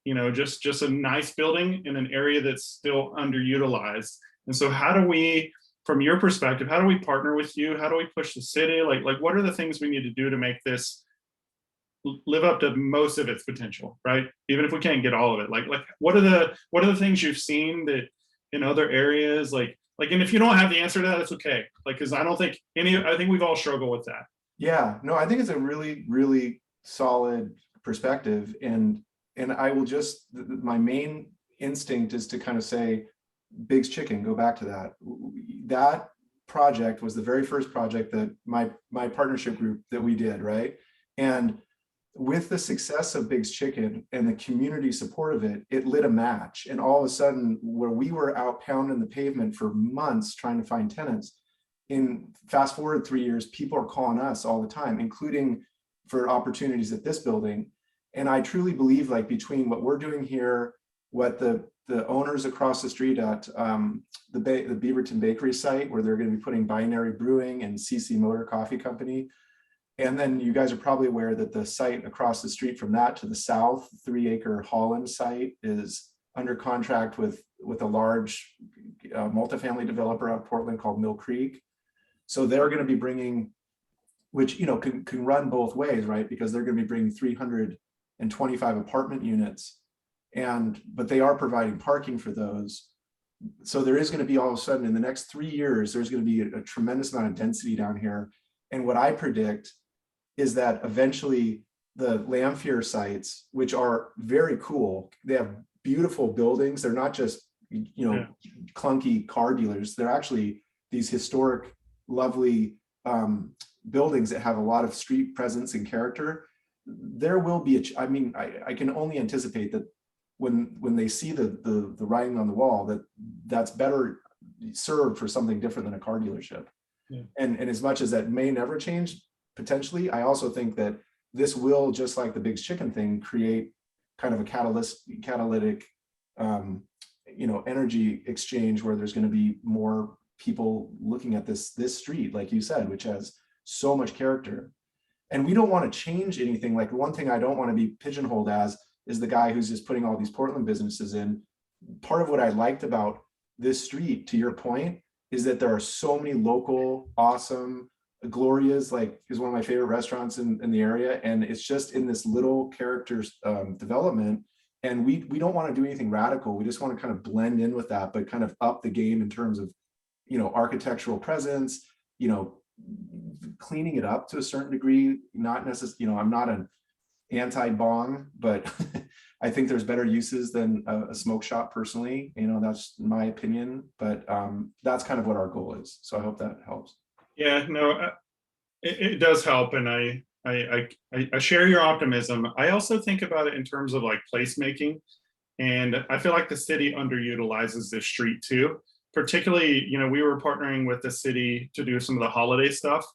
you know, just a nice building in an area that's still underutilized. And so how do we, from your perspective, how do we partner with you? How do we push the city? Like what are the things we need to do to make this live up to most of its potential, right? Even if we can't get all of it, like what are the things you've seen that in other areas, like, and if you don't have the answer to that, it's okay. Like, because I think we've all struggled with that. Yeah, no, I think it's a really, really solid perspective. And I will just, my main instinct is to kind of say, Big's Chicken, go back to that. That project was the very first project that my partnership group that we did, right? And with the success of Big's Chicken and the community support of it, it lit a match. And all of a sudden, where we were out pounding the pavement for months trying to find tenants, in fast forward 3 years, people are calling us all the time, including for opportunities at this building. And I truly believe, like, between what we're doing here, what the owners across the street at the Beaverton Bakery site, where they're going to be putting Binary Brewing and CC Motor Coffee Company. And then you guys are probably aware that the site across the street from that to the south, 3-acre Holland site, is under contract with a large multifamily developer out of Portland called Mill Creek. So they're going to be bringing, which, you know, can run both ways, right? Because they're going to be bringing 325 apartment units, but they are providing parking for those. So there is going to be, all of a sudden, in the next 3 years, there's going to be a tremendous amount of density down here. And what I predict is that eventually the Lamphere sites, which are very cool, they have beautiful buildings. They're not just, you know, clunky car dealers. They're actually these historic, lovely buildings that have a lot of street presence and character. There will be I can only anticipate that when they see the writing on the wall, that's better served for something different than a car dealership. Yeah. And as much as that may never change, potentially, I also think that this will, just like the Big's Chicken thing, create kind of a catalytic you know, energy exchange, where there's going to be more people looking at this street, like you said, which has so much character. And we don't want to change anything. Like, one thing I don't want to be pigeonholed as is the guy who's just putting all these Portland businesses in. Part of what I liked about this street, to your point, is that there are so many local, awesome, Gloria's, like, is one of my favorite restaurants in the area. And it's just in this little character development. And we don't want to do anything radical. We just want to kind of blend in with that, but kind of up the game in terms of, you know, architectural presence, you know, cleaning it up to a certain degree. Not necessarily, you know, I'm not an anti-bong, but I think there's better uses than a smoke shop personally, that's my opinion, but that's kind of what our goal is. So I hope that helps. Yeah, no, it does help. And I share your optimism. I also think about it in terms of like placemaking. And I feel like the city underutilizes this street too. Particularly, we were partnering with the city to do some of the holiday stuff.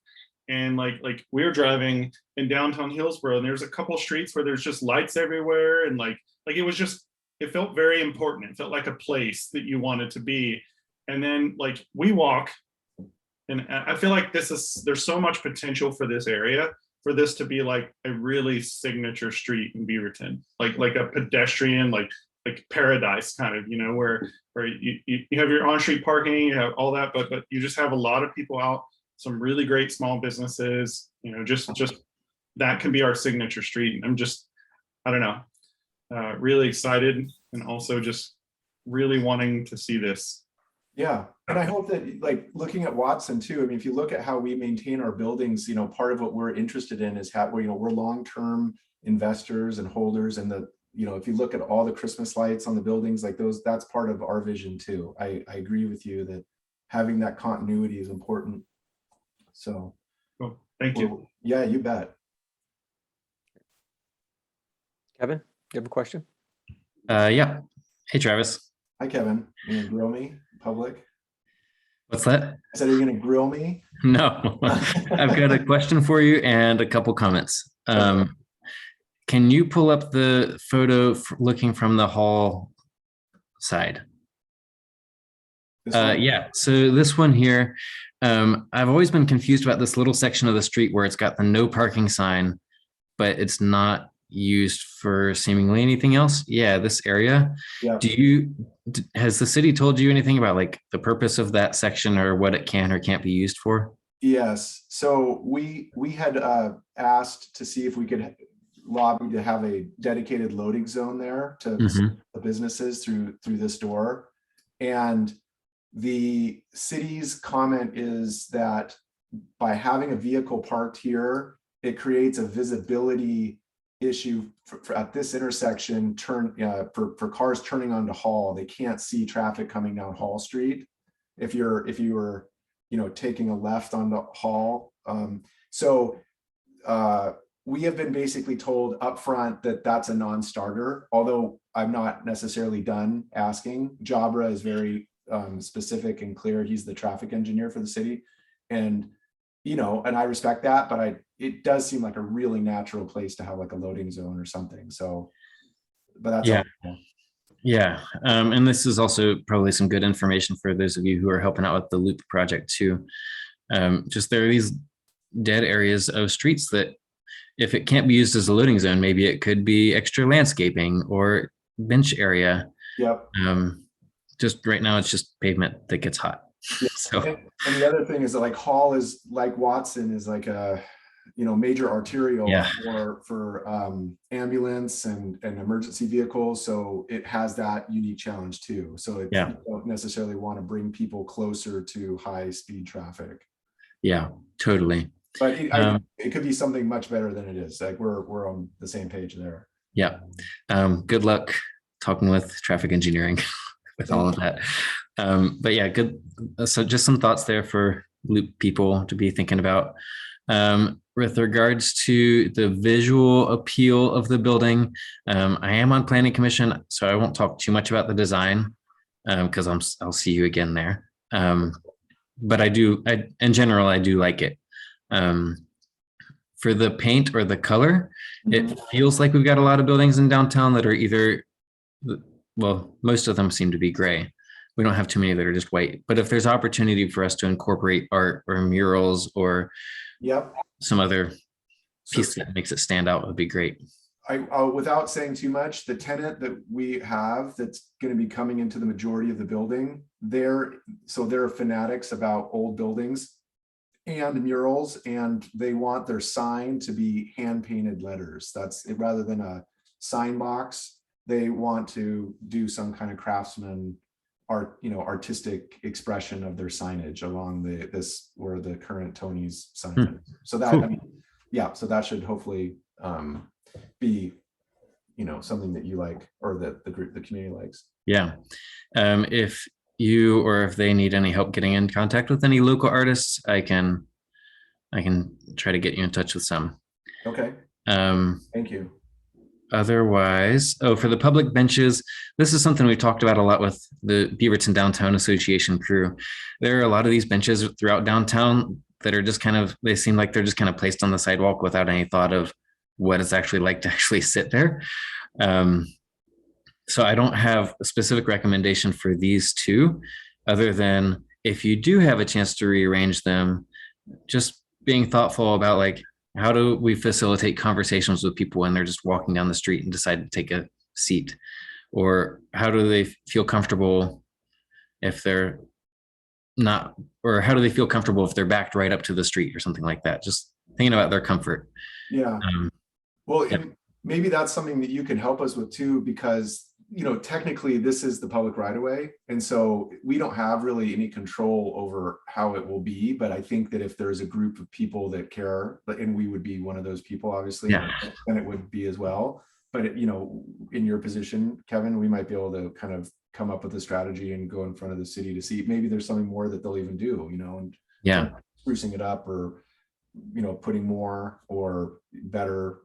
And like we were driving in downtown Hillsborough, and there's a couple streets where there's just lights everywhere, and like it felt very important. It felt like a place that you wanted to be. And then like we walk, and I feel like there's so much potential for this area, for this to be like a really signature street in Beaverton, like a pedestrian, like paradise kind of, where you have your on-street parking, you have all that, but you just have a lot of people out, some really great small businesses, just that can be our signature street. And I don't know, really excited, and also just really wanting to see this. Yeah, and I hope that, like, looking at Watson too, I mean, if you look at how we maintain our buildings, part of what we're interested in is how we're long-term investors and holders, and if you look at all the Christmas lights on the buildings, like those, that's part of our vision too. I agree with you that having that continuity is important. So, cool. Thank you. Yeah, you bet. Kevin, you have a question? Yeah. Hey, Travis. Hi, Kevin. You gonna grill me in public? What's that? I said, are you gonna grill me? No, I've got a question for you and a couple comments. Can you pull up the photo looking from the hall side? Yeah, so this one here, I've always been confused about this little section of the street where it's got the no parking sign, but it's not used for seemingly anything else. Yeah, this area. Yeah. Has the city told you anything about like the purpose of that section or what it can or can't be used for? Yes, so we had asked to see if we could lobby to have a dedicated loading zone there to the businesses through this door. And the city's comment is that by having a vehicle parked here, it creates a visibility issue for at this intersection for cars turning onto Hall. They can't see traffic coming down Hall Street if you were taking a left onto Hall. We have been basically told up front that that's a non-starter, although I'm not necessarily done asking. Jabra is very specific and clear. He's the traffic engineer for the city. And I respect that, but it does seem like a really natural place to have like a loading zone or something. So, but that's yeah. all. Yeah. And this is also probably some good information for those of you who are helping out with the Loop project too. Just there are these dead areas of streets that if it can't be used as a loading zone, maybe it could be extra landscaping or bench area. Yep. Just right now, it's just pavement that gets hot. Yeah. So, and the other thing is that like Hall is like Watson is like a major arterial for ambulance and emergency vehicles. So it has that unique challenge too. So you don't necessarily want to bring people closer to high speed traffic. Yeah, totally. But it could be something much better than it is. Like we're on the same page there. Yeah. Good luck talking with traffic engineering with all of that. But yeah, good. So just some thoughts there for Loop people to be thinking about. With regards to the visual appeal of the building, I am on planning commission, so I won't talk too much about the design because I'll see you again there. But in general, I do like it. For the paint or the color, it feels like we've got a lot of buildings in downtown that are either, well, most of them seem to be gray. We don't have too many that are just white, but if there's opportunity for us to incorporate art or murals or some other piece that makes it stand out would be great. Without saying too much, the tenant that we have that's going to be coming into the majority of the building, they're fanatics about old buildings and murals, and they want their sign to be hand painted letters. That's it, rather than a sign box. They want to do some kind of craftsman artistic expression of their signage along where the current Tony's sign is. So that, so that should hopefully be, something that you like or that the community likes. Yeah. If you or if they need any help getting in contact with any local artists, I can try to get you in touch with some. Okay. Thank you. Otherwise, for the public benches, this is something we've talked about a lot with the Beaverton Downtown Association crew. There are a lot of these benches throughout downtown that are just they seem like they're just kind of placed on the sidewalk without any thought of what it's actually like to actually sit there. So I don't have a specific recommendation for these two, other than if you do have a chance to rearrange them, just being thoughtful about like, how do we facilitate conversations with people when they're just walking down the street and decide to take a seat? Or how do they feel comfortable if they're not, or how do they feel comfortable if they're backed right up to the street or something like that? Just thinking about their comfort. Yeah. Well, and maybe that's something that you can help us with too, because technically this is the public right of way. And so we don't have really any control over how it will be. But I think that if there's a group of people that care, and we would be one of those people, obviously, then it would be as well. But, in your position, Kevin, we might be able to kind of come up with a strategy and go in front of the city to see maybe there's something more that they'll even do, and sprucing it up or, putting more or better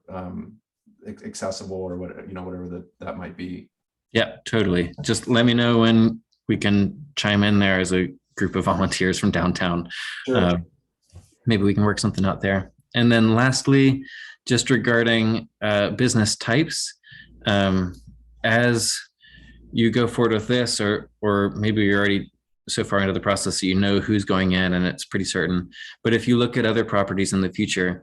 accessible or whatever that might be. Yeah, totally. Just let me know when we can chime in there as a group of volunteers from downtown. Sure. Maybe we can work something out there. And then lastly, just regarding business types, as you go forward with this, or maybe you're already so far into the process that you know who's going in and it's pretty certain. But if you look at other properties in the future,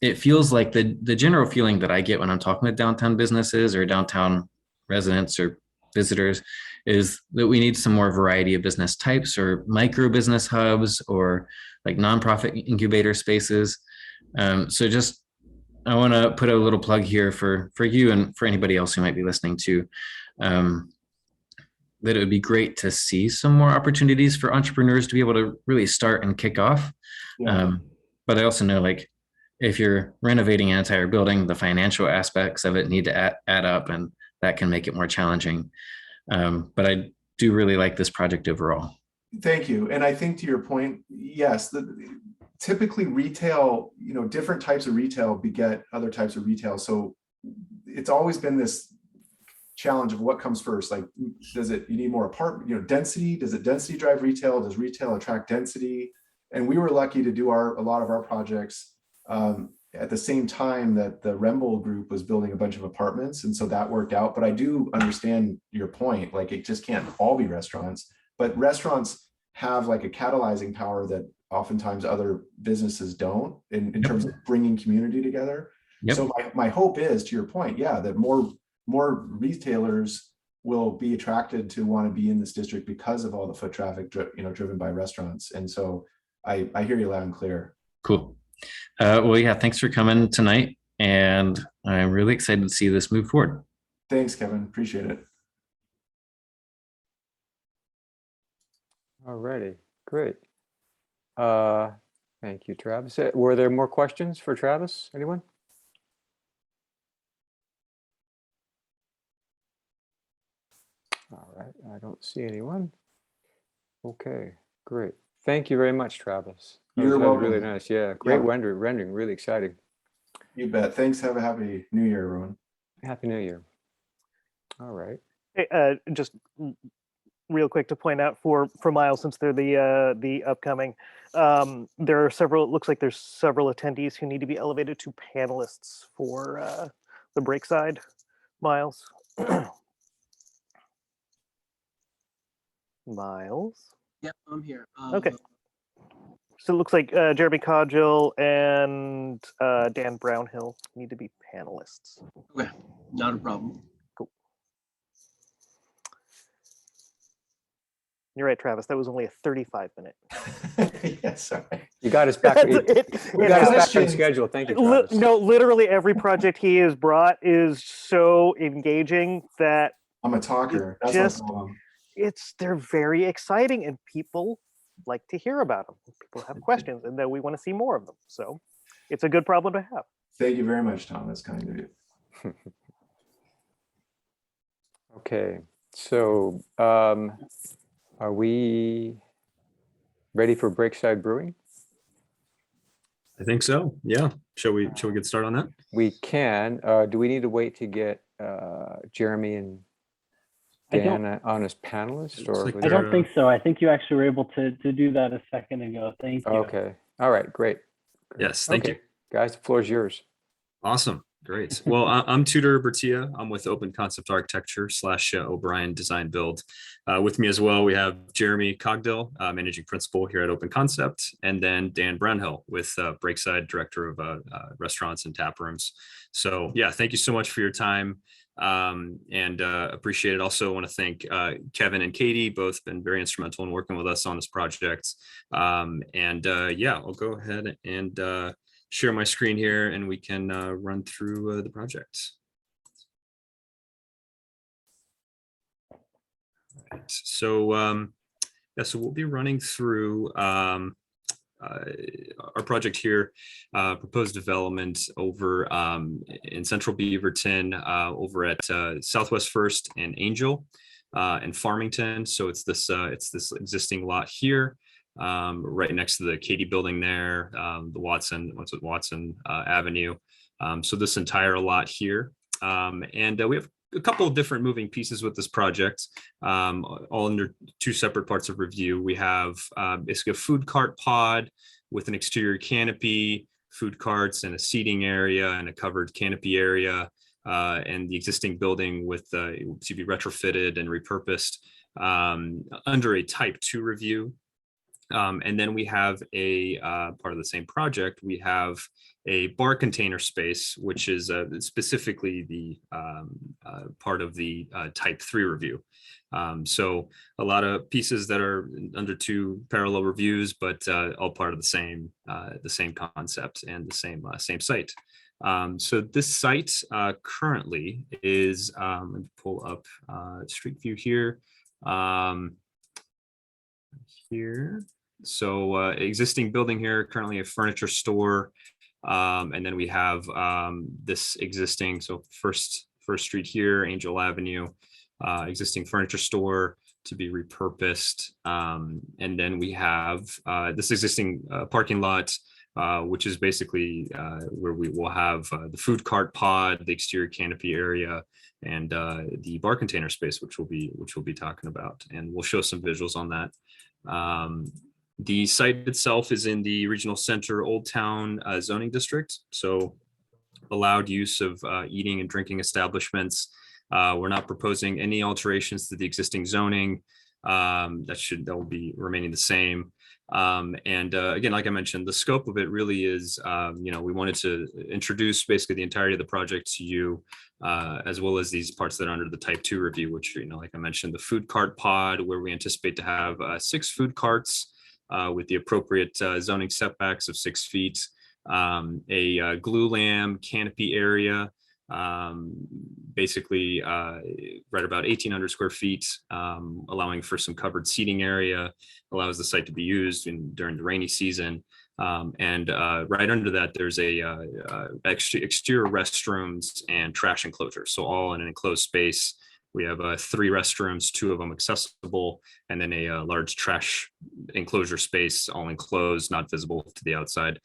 it feels like the general feeling that I get when I'm talking with downtown businesses or downtown residents or visitors is that we need some more variety of business types or micro business hubs or like nonprofit incubator spaces. So just, I want to put a little plug here for you and for anybody else who might be listening to, that it would be great to see some more opportunities for entrepreneurs to be able to really start and kick off. But I also know, like, if you're renovating an entire building, the financial aspects of it need to add up, and that can make it more challenging. But I do really like this project overall. Thank you. And I think to your point, yes, typically retail, different types of retail beget other types of retail. So it's always been this challenge of what comes first. Like, you need more apartment, density? Does it density drive retail? Does retail attract density? And we were lucky to do a lot of our projects at the same time that the Remble group was building a bunch of apartments. And so that worked out. But I do understand your point. Like, it just can't all be restaurants, but restaurants have like a catalyzing power that oftentimes other businesses don't in terms of bringing community together. So my hope is, to your point, that more retailers will be attracted to want to be in this district because of all the foot traffic, driven by restaurants. And so I hear you loud and clear. Cool. Well, yeah, thanks for coming tonight. And I'm really excited to see this move forward. Thanks, Kevin. Appreciate it. All righty, great. Thank you, Travis. Were there more questions for Travis? Anyone? All right, I don't see anyone. Okay, great. Thank you very much, Travis. You're welcome. Really nice. Yeah, great rendering, really exciting. You bet. Thanks. Have a happy New Year, everyone. Happy New Year. All right. Hey, just real quick to point out for Miles, since they're the upcoming, there are several. It looks like there's several attendees who need to be elevated to panelists for the Breakside. Miles. Miles. Yep, I'm here. Okay. So it looks like Jeremy Codgill and Dan Brownhill need to be panelists. Okay, not a problem. Cool. You're right, Travis. That was only a 35-minute. Yes, sorry. You got us back. You got us back on schedule. Thank you, Travis. No, literally every project he has brought is so engaging that I'm a talker. That's my problem. They're very exciting, and people like to hear about them. People have questions, and then we want to see more of them. So it's a good problem to have. Thank you very much, Tom. That's kind of you. Okay, so are we ready for Breakside Brewing? I think so. Yeah. Shall we get started on that? We can. Do we need to wait to get Jeremy and I don't- Dan on as panelists? Or like was I there- don't think so. I think you actually were able to do that a second ago. Thank you. Okay, all right, great. Yes, thank you. Guys, the floor is yours. Awesome. Great. Well, I'm Tudor Bertea. I'm with Open Concept Architecture / O'Brien Design Build. With me as well, we have Jeremy Cogdill, Managing Principal here at Open Concept, and then Dan Brownhill with Breakside, Director of Restaurants and Tap Rooms. So yeah, thank you so much for your time. And appreciate it. Also want to thank Kevin and Katie, both been very instrumental in working with us on this project. Yeah, I'll go ahead and share my screen here and we can run through the project. Right. So yeah, so we'll be running through our project here, proposed development over in central Beaverton, over at Southwest First and Angel and Farmington. So it's this existing lot here, right next to the Katie building there, the Watson Avenue. So this entire lot here, and we have a couple of different moving pieces with this project, all under two separate parts of review. We have basically a food cart pod with an exterior canopy, food carts and a seating area and a covered canopy area, and the existing building with to be retrofitted and repurposed under a type 2 review. And then we have a part of the same project, we have a bar container space, which is specifically the part of the type 3 review. So a lot of pieces that are under two parallel reviews, but all part of the same concept and the same site. So this site currently is, let me pull up Street View here. So existing building here, currently a furniture store. And then we have this existing, so First Street here, Angel Avenue, existing furniture store to be repurposed. And then we have this existing parking lot, which is basically where we will have the food cart pod, the exterior canopy area, and the bar container space, which we'll be talking about. And we'll show some visuals on that. The site itself is in the Regional Center Old Town zoning district, so allowed use of eating and drinking establishments. We're not proposing any alterations to the existing zoning. That will be remaining the same. And again, like I mentioned, the scope of it really is, we wanted to introduce basically the entirety of the project to you, as well as these parts that are under the type 2 review, which, like I mentioned, the food cart pod, where we anticipate to have 6 food carts with the appropriate zoning setbacks of 6 feet, a glue lamb canopy area, basically right about 1,800 square feet, allowing for some covered seating area, allows the site to be used during the rainy season. And right under that, there's a exterior restrooms and trash enclosure. So all in an enclosed space. We have 3 restrooms, 2 of them accessible, and then a large trash enclosure space, all enclosed, not visible to the outside,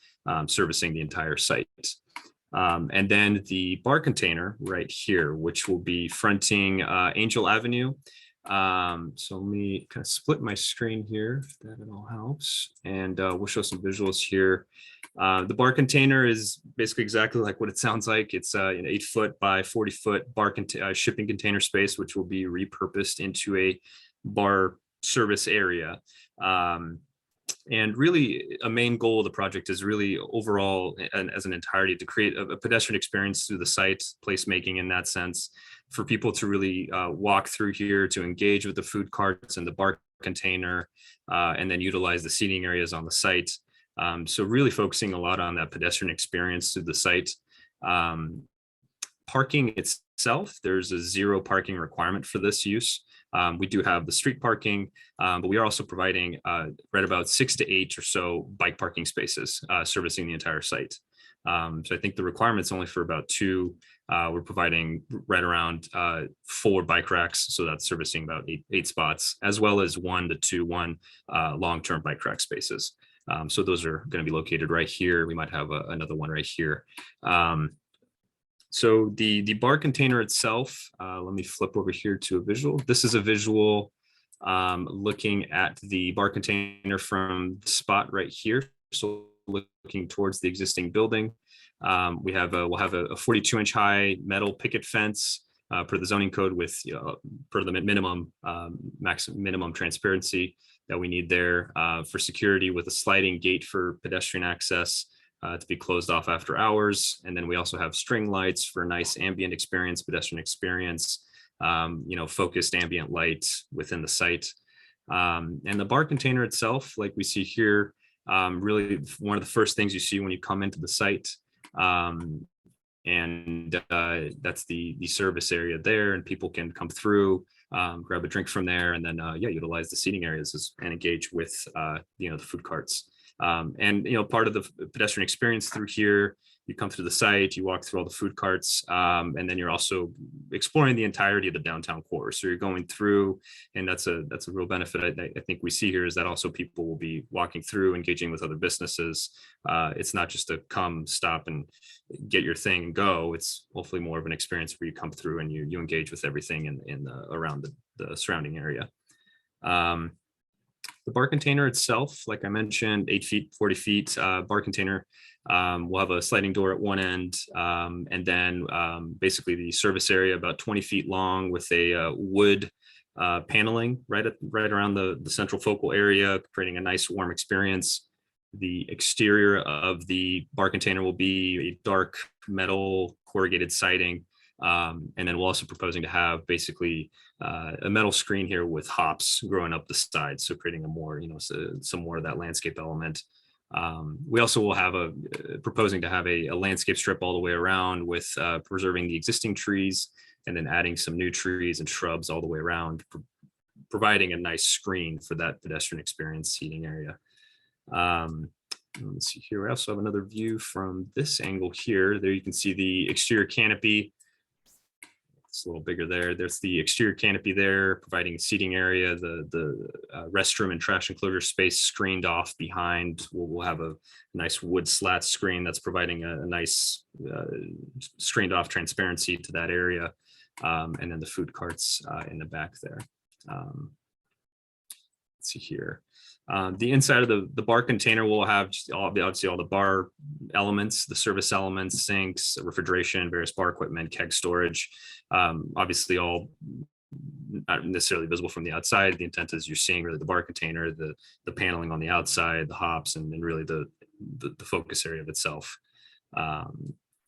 servicing the entire site. And then the bar container right here, which will be fronting Angel Avenue. So let me kind of split my screen here, if that at all helps. And we'll show some visuals here. The bar container is basically exactly like what it sounds like. It's an 8-foot by 40-foot bar shipping container space, which will be repurposed into a bar service area. And really a main goal of the project is really overall and as an entirety to create a pedestrian experience through the site, placemaking in that sense, for people to really walk through here, to engage with the food carts and the bar container, and then utilize the seating areas on the site. So really focusing a lot on that pedestrian experience through the site. Parking itself, there's a 0 parking requirement for this use. We do have the street parking, but we are also providing right about 6 to 8 or so bike parking spaces servicing the entire site. So I think the requirement's only for about 2 We're providing right around 4 bike racks, so that's servicing about eight spots, as well as 1 to 2 long-term bike rack spaces. So those are going to be located right here. We might have another one right here. So the bar container itself, let me flip over here to a visual. This is a visual looking at the bar container from the spot right here. So looking towards the existing building. We'll have a 42-inch high metal picket fence per the zoning code with per the minimum transparency that we need there for security, with a sliding gate for pedestrian access to be closed off after hours. And then we also have string lights for a nice ambient experience, pedestrian experience, focused ambient light within the site. And the bar container itself, like we see here, really one of the first things you see when you come into the site. That's the service area there, and people can come through, grab a drink from there, and then utilize the seating areas and engage with the food carts. Part of the pedestrian experience through here, you come through the site, you walk through all the food carts, and then you're also exploring the entirety of the downtown core. So you're going through, and that's a real benefit I think we see here, is that also people will be walking through, engaging with other businesses. It's not just a come, stop, and get your thing and go. It's hopefully more of an experience where you come through and you engage with everything around the surrounding area. The bar container itself, like I mentioned, 8 feet, 40 feet bar container. We'll have a sliding door at one end, and then basically the service area about 20 feet long with a wood paneling right around the central focal area, creating a nice warm experience. The exterior of the bar container will be a dark metal corrugated siding. And then we're also proposing to have basically a metal screen here with hops growing up the side, so creating a more, some more of that landscape element. We also will have proposing to have a landscape strip all the way around with preserving the existing trees and then adding some new trees and shrubs all the way around, providing a nice screen for that pedestrian experience seating area. Let's see here. We also have another view from this angle here. There you can see the exterior canopy. It's a little bigger there. There's the exterior canopy there, providing a seating area, the restroom and trash enclosure space screened off behind. We'll have a nice wood slat screen that's providing a nice screened off transparency to that area. And then the food carts in the back there. Let's see here. The inside of the bar container will have obviously all the bar elements, the service elements, sinks, refrigeration, various bar equipment, keg storage. Obviously all not necessarily visible from the outside. The intent is you're seeing really the bar container, the paneling on the outside, the hops, and then really the focus area of itself.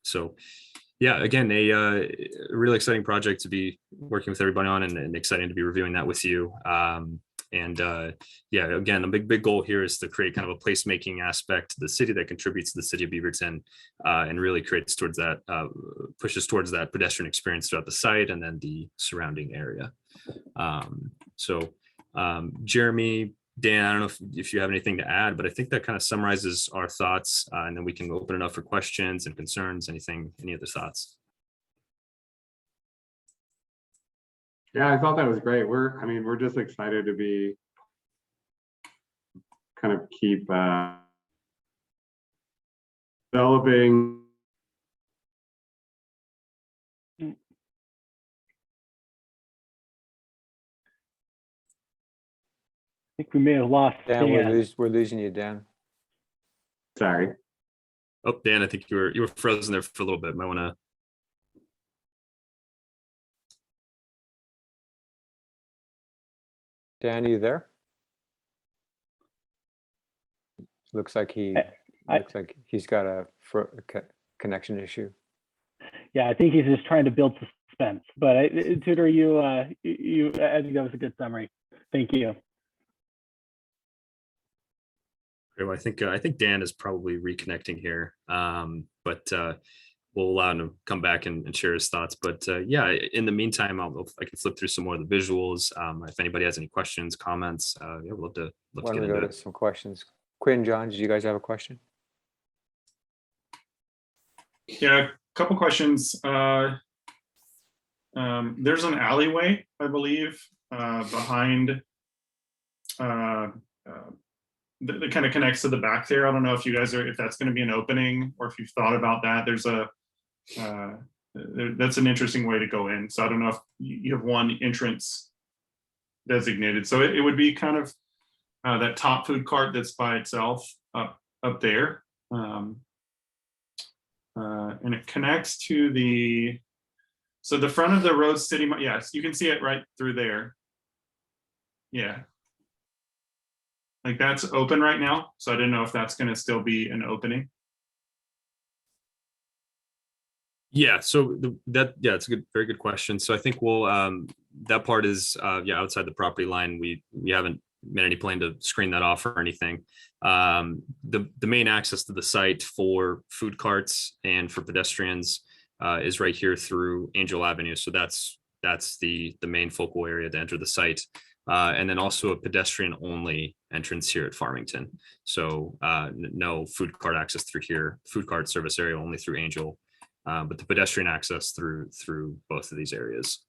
So yeah, again, a really exciting project to be working with everybody on, and exciting to be reviewing that with you. Yeah, again, the big goal here is to create kind of a placemaking aspect to the city that contributes to the city of Beaverton, and really creates towards that, pushes towards that pedestrian experience throughout the site and then the surrounding area. Jeremy, Dan, I don't know if you have anything to add, but I think that kind of summarizes our thoughts, and then we can open it up for questions and concerns, any other thoughts? Yeah, I thought that was great. We're just excited to be kind of keep developing. I think we may have lost Dan. Dan. We're losing you, Dan. Sorry. Oh, Dan, I think you were frozen there for a little bit. Might want to. Dan, are you there? Looks like he's got a connection issue. Yeah, I think he's just trying to build suspense. But Tudor, I think that was a good summary. Thank you. Well, I think Dan is probably reconnecting here, but we'll allow him to come back and share his thoughts. But yeah, in the meantime, I can flip through some more of the visuals. If anybody has any questions, comments, yeah, we'd love to Why get don't we go into to it. some questions? Quinn, John, did you guys have a question? Yeah, a couple questions. There's an alleyway, I believe, behind that kind of connects to the back there. I don't know if you guys if that's going to be an opening or if you've thought about that. There's that's an interesting way to go in. So I don't know if you have one entrance designated. So it would be kind of that top food cart that's by itself up there. And it connects to the front of the Road City. Yes, you can see it right through there. Yeah. Like that's open right now. So I didn't know if that's going to still be an opening. Yeah, so it's a very good question. So I think we'll that part is outside the property line. We haven't made any plan to screen that off or anything. The main access to the site for food carts and for pedestrians is right here through Angel Avenue. So that's the main focal area to enter the site. And then also a pedestrian only entrance here at Farmington. So no food cart access through here, food cart service area only through Angel, but the pedestrian access through both of these areas.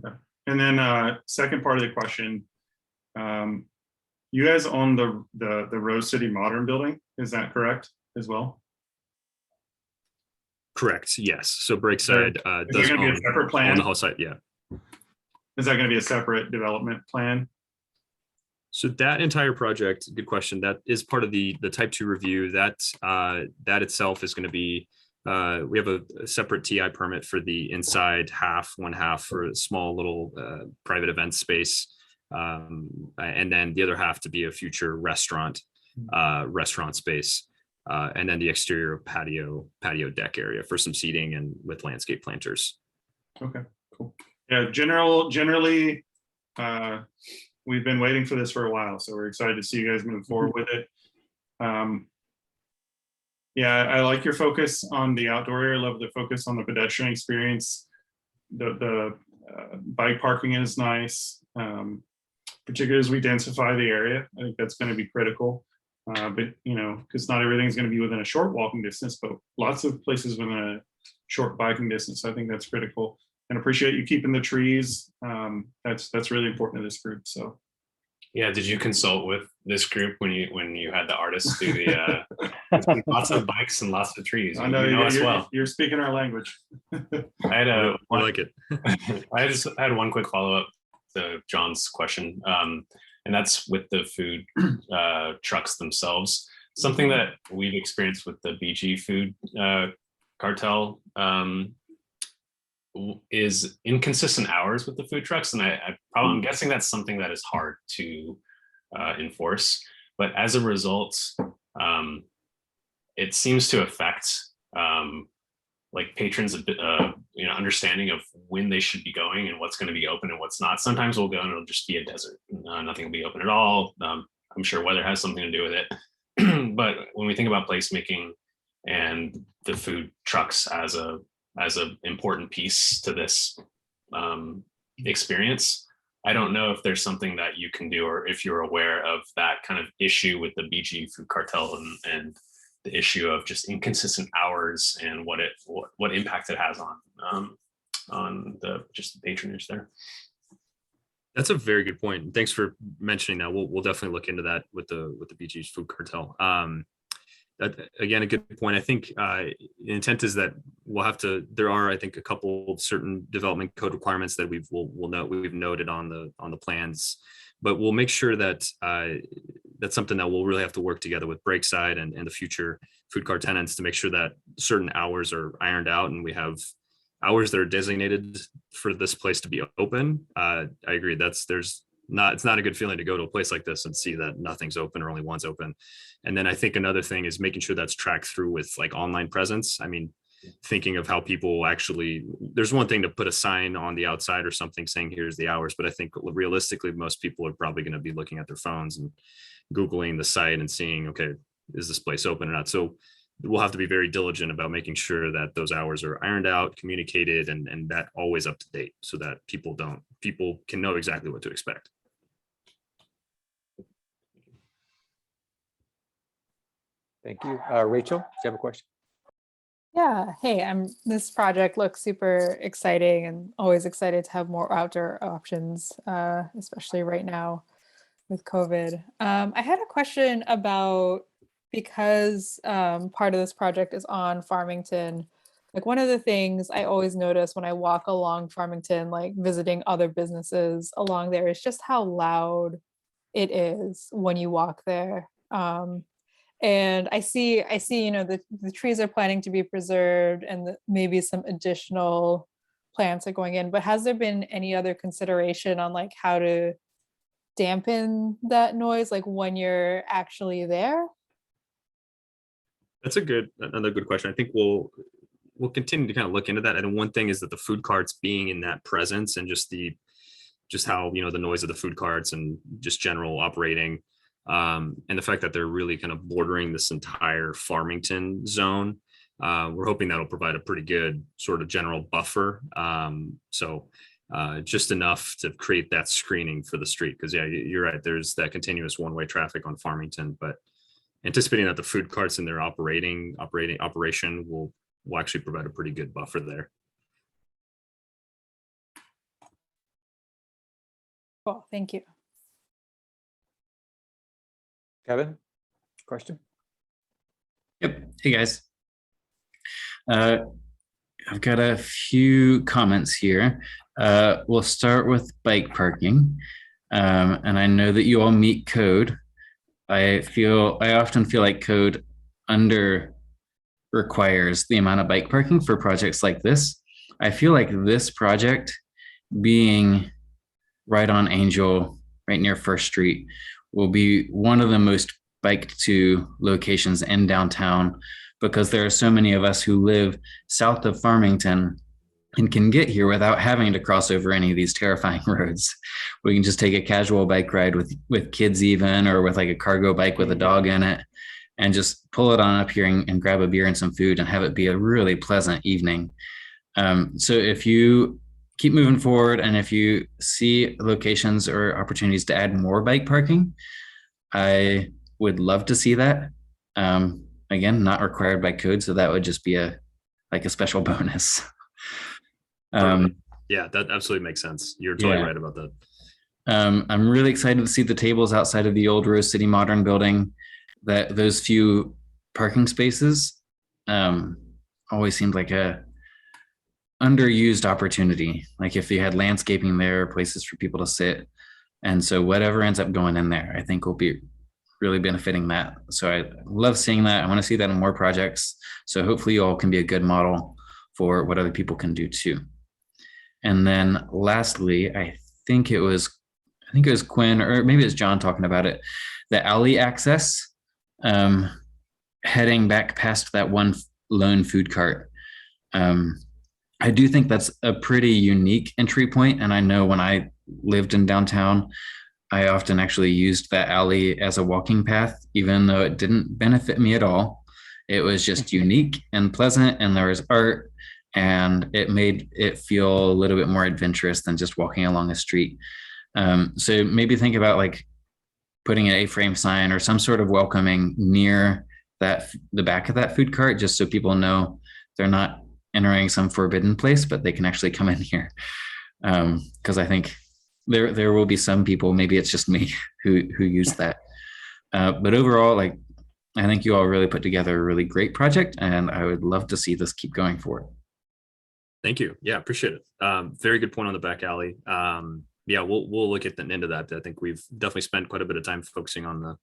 Okay. And then second part of the question, you guys own the Rose City Modern building, is that correct as well? Correct, yes. So Breakside does own, be a separate plan? Own the whole site, yeah. Is that going to be a separate development plan? So that entire project, good question, that is part of the type 2 review. That itself is going to be, we have a separate TI permit for the inside one half for a small little private event space. And then the other half to be a future restaurant space. And then the exterior patio deck area for some seating and with landscape planters. Okay, cool. Yeah, generally, we've been waiting for this for a while, so we're excited to see you guys move forward with it. Yeah, I like your focus on the outdoor area. I love the focus on the pedestrian experience. The bike parking is nice, particularly as we densify the area. I think that's going to be critical. But because not everything's going to be within a short walking distance, but lots of places within a short biking distance. So I think that's critical. And appreciate you keeping the trees. That's really important to this group. So, yeah. Did you consult with this group when you had the artists do the lots of bikes and lots of trees? I know, you're speaking our language. I had I like it. I just had one quick follow up to John's question, and that's with the food trucks themselves. Something that we've experienced with the BG food cartel. Is inconsistent hours with the food trucks, and I'm guessing that's something that is hard to enforce. But as a result, it seems to affect like patrons a bit, understanding of when they should be going and what's going to be open and what's not. Sometimes we'll go and it'll just be a desert, nothing will be open at all. I'm sure weather has something to do with it. But when we think about placemaking and the food trucks as an important piece to this experience, I don't know if there's something that you can do, or if you're aware of that kind of issue with the BG food cartel and the issue of just inconsistent hours and what impact it has on the patronage there. That's a very good point. Thanks for mentioning that. We'll definitely look into that with the BG's food cartel. Again, a good point. I think the intent is that there are, I think, a couple of certain development code requirements that we've noted on the plans, but we'll make sure that that's something that we'll really have to work together with Breakside and the future food cart tenants to make sure that certain hours are ironed out and we have hours that are designated for this place to be open. I agree. It's not a good feeling to go to a place like this and see that nothing's open or only one's open. And then I think another thing is making sure that's tracked through with like online presence. I mean, thinking of how people actually, there's one thing to put a sign on the outside or something saying here's the hours, but I think realistically, most people are probably going to be looking at their phones and Googling the site and seeing, okay, is this place open or not? So we'll have to be very diligent about making sure that those hours are ironed out, communicated, and that always up to date so that people can know exactly what to expect. Thank you. Rachel, do you have a question? Yeah, hey, this project looks super exciting and always excited to have more outdoor options, especially right now with COVID. I had a question about, because part of this project is on Farmington, like one of the things I always notice when I walk along Farmington, like visiting other businesses along there, is just how loud it is when you walk there. And I see, the trees are planning to be preserved and maybe some additional plants are going in, but has there been any other consideration on like how to dampen that noise, like when you're actually there? That's another good question. I think we'll continue to kind of look into that. And one thing is that the food carts being in that presence and just how, the noise of the food carts and just general operating, and the fact that they're really kind of bordering this entire Farmington zone. We're hoping that'll provide a pretty good sort of general buffer. Just enough to create that screening for the street. Because yeah, you're right. There's that continuous one-way traffic on Farmington, but anticipating that the food carts in their operation will actually provide a pretty good buffer there. Cool, thank you. Kevin, question? Yep. Hey, guys. I've got a few comments here. We'll start with bike parking. And I know that you all meet code. I often feel like code under requires the amount of bike parking for projects like this. I feel like this project being right on Angel, right near First Street, will be one of the most biked to locations in downtown, because there are so many of us who live south of Farmington and can get here without having to cross over any of these terrifying roads. We can just take a casual bike ride with kids even, or with like a cargo bike with a dog in it, and just pull it on up here and grab a beer and some food and have it be a really pleasant evening. So if you keep moving forward and if you see locations or opportunities to add more bike parking, I would love to see that. Again, not required by code, so that would just be a special bonus. Yeah, that absolutely makes sense. You're totally right about that. I'm really excited to see the tables outside of the old Rose City Modern building. That those few parking spaces always seemed like a underused opportunity. Like if you had landscaping there, places for people to sit, and so whatever ends up going in there, I think will be really benefiting that. So I love seeing that. I want to see that in more projects. So hopefully you all can be a good model for what other people can do too. And then lastly, I think it was Quinn, or maybe it's John talking about it, the alley access, heading back past that one lone food cart. I do think that's a pretty unique entry point. And I know when I lived in downtown, I often actually used that alley as a walking path, even though it didn't benefit me at all. It was just unique and pleasant, and there was art, and it made it feel a little bit more adventurous than just walking along a street. So maybe think about like putting an A-frame sign or some sort of welcoming near the back of that food cart, just so people know they're not entering some forbidden place, but they can actually come in here. Because I think there will be some people, maybe it's just me, who use that. But overall, like, I think you all really put together a really great project, and I would love to see this keep going forward. Thank you. Yeah, appreciate it. Very good point on the back alley. Yeah, we'll look at the end of that. I think we've definitely spent quite a bit of time focusing on the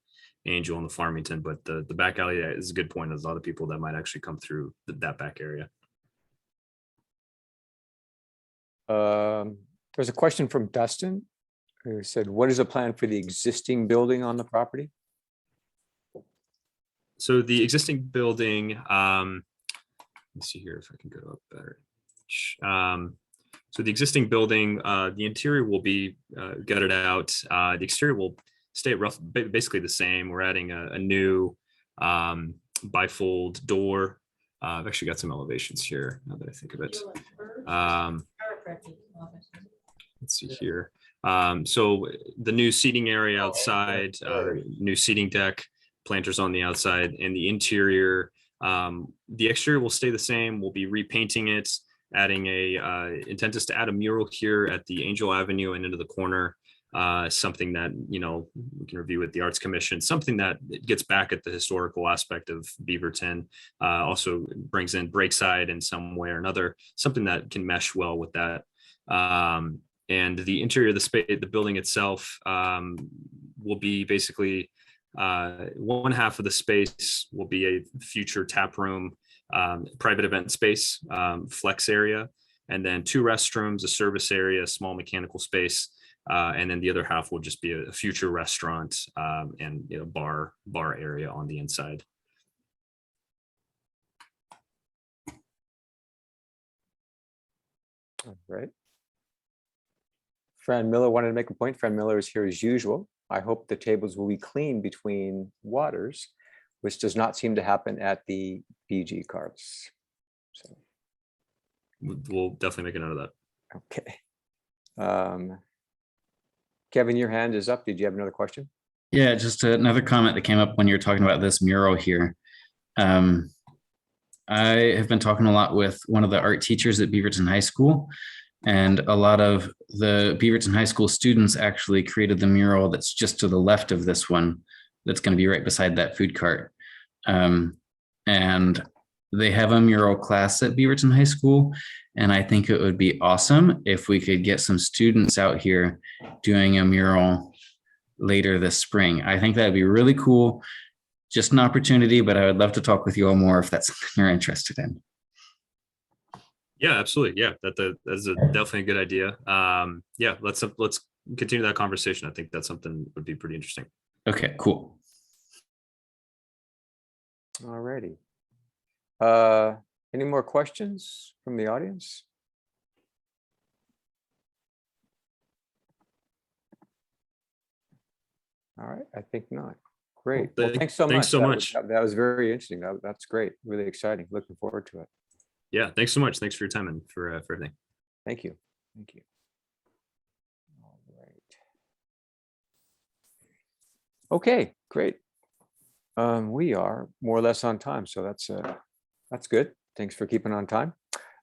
Angel and the Farmington, but the back alley is a good point. There's a lot of people that might actually come through that back area. There's a question from Dustin, who said, what is the plan for the existing building on the property? So the existing building, let's see here if I can go up better. So the existing building, the interior will be gutted out. The exterior will stay basically the same. We're adding a new bifold door. I've actually got some elevations here now that I think of it. Let's see here. So the new seating area outside, new seating deck, planters on the outside, and the interior The exterior will stay the same. We'll be repainting it, adding intent is to add a mural here at the Angel Avenue and into the corner. Something that, we can review with the Arts Commission, something that gets back at the historical aspect of Beaverton, also brings in Breakside in some way or another, something that can mesh well with that. And the interior of the space, the building itself, will be basically one half of the space will be a future tap room, private event space, flex area, and then 2 restrooms, a service area, a small mechanical space. And then the other half will just be a future restaurant and bar area on the inside. All right. Fran Miller wanted to make a point. Fran Miller is here as usual. I hope the tables will be clean between waters, which does not seem to happen at the BG cards. So we'll definitely make a note of that. Okay. Kevin, your hand is up. Did you have another question? Yeah, just another comment that came up when you were talking about this mural here. I have been talking a lot with one of the art teachers at Beaverton High School, and a lot of the Beaverton High School students actually created the mural that's just to the left of this one, that's going to be right beside that food cart. And they have a mural class at Beaverton High School, and I think it would be awesome if we could get some students out here doing a mural later this spring. I think that'd be really cool. Just an opportunity, but I would love to talk with you all more if that's something you're interested in. Yeah, absolutely. Yeah, that's definitely a good idea. Yeah, let's continue that conversation. I think that's something that would be pretty interesting. Okay, cool. All righty. Any more questions from the audience? All right, I think not. Great. Well, thanks so much. That was very interesting. That's great. Really exciting. Looking forward to it. Yeah, thanks so much. Thanks for your time and for everything. Thank you. Thank you. All right. Okay, great. We are more or less on time, so that's good. Thanks for keeping on time.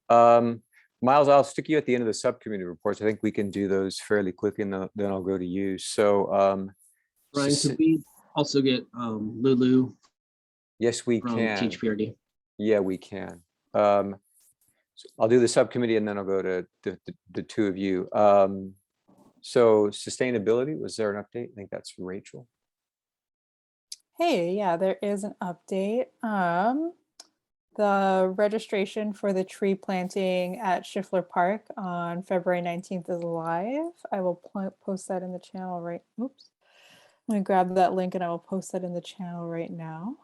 Miles, I'll stick you at the end of the subcommittee reports. I think we can do those fairly quickly, and then I'll go to you. So, Ryan, could we also get Lulu? Yes, we can. THPRD. Yeah, we can. So I'll do the subcommittee, and then I'll go to the two of you. So sustainability, was there an update? I think that's Rachel. Hey, yeah, there is an update. The registration for the tree planting at Schiffler Park on February 19th is live. I will post that in the channel right. Oops. I'm going to grab that link and I will post that in the channel right now.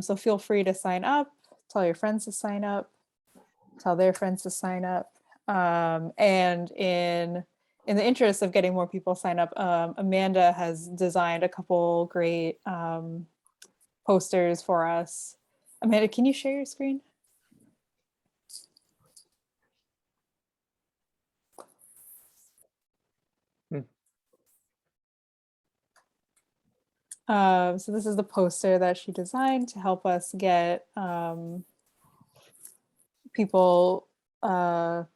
So feel free to sign up, tell your friends to sign up, tell their friends to sign up. And in the interest of getting more people sign up, Amanda has designed a couple great posters for us. Amanda, can you share your screen? So this is the poster that she designed to help us get people to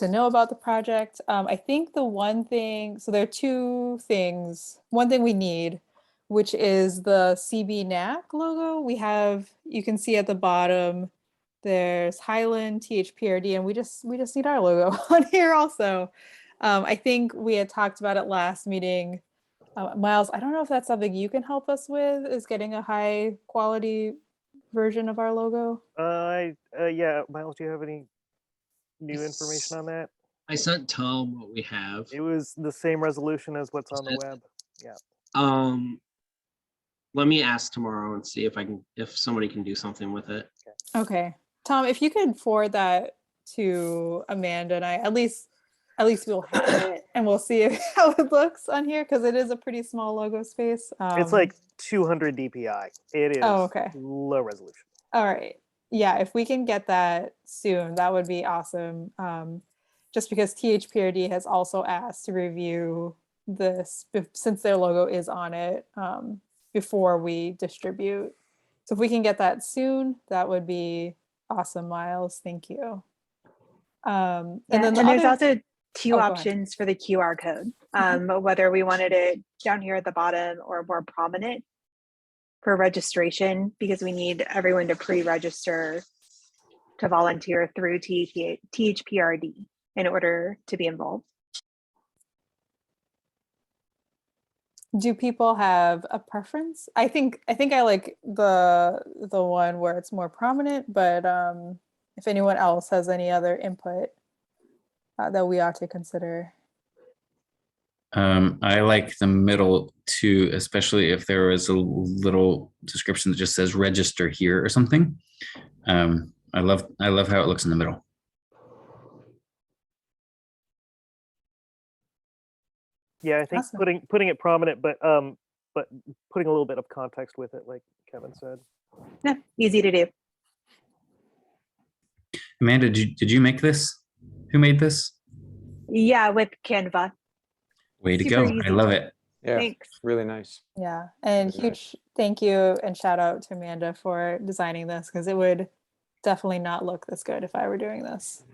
know about the project. I think the one thing, so there are two things. One thing we need, which is the CBNAC logo. We have, you can see at the bottom, there's Highland, THPRD, and we just need our logo on here also. I think we had talked about it last meeting. Miles, I don't know if that's something you can help us with, is getting a high quality version of our logo. Yeah, Miles, do you have any new information on that? I sent Tom what we have. It was the same resolution as what's on the web. Yeah. Let me ask tomorrow and see if somebody can do something with it. Okay. Tom, if you could forward that to Amanda and I, at least we'll have it and we'll see how it looks on here, because it is a pretty small logo space. It's like 200 DPI. It is okay. Low resolution. All right. Yeah, if we can get that soon, that would be awesome. Just because THPRD has also asked to review this, since their logo is on it, before we distribute So if we can get that soon, that would be awesome, Miles. Thank you. And then the there's other, also two go ahead. options for the QR code, whether we wanted it down here at the bottom or more prominent for registration, because we need everyone to pre-register to volunteer through THPRD in order to be involved. Do people have a preference? I think I like the one where it's more prominent, but if anyone else has any other input that we ought to consider. I like the middle too, especially if there was a little description that just says register here or something. I love how it looks in the middle. Yeah, I think Awesome. putting it prominent, but putting a little bit of context with it, like Kevin said. Yeah, easy to do. Amanda, did you make this? Who made this? Yeah, with Canva. Way to Super go. I easy. love it. Yeah, Thanks. really nice. Yeah, and Very huge thank you and shout out to Amanda for designing this, because it would definitely not look this good if I were doing this.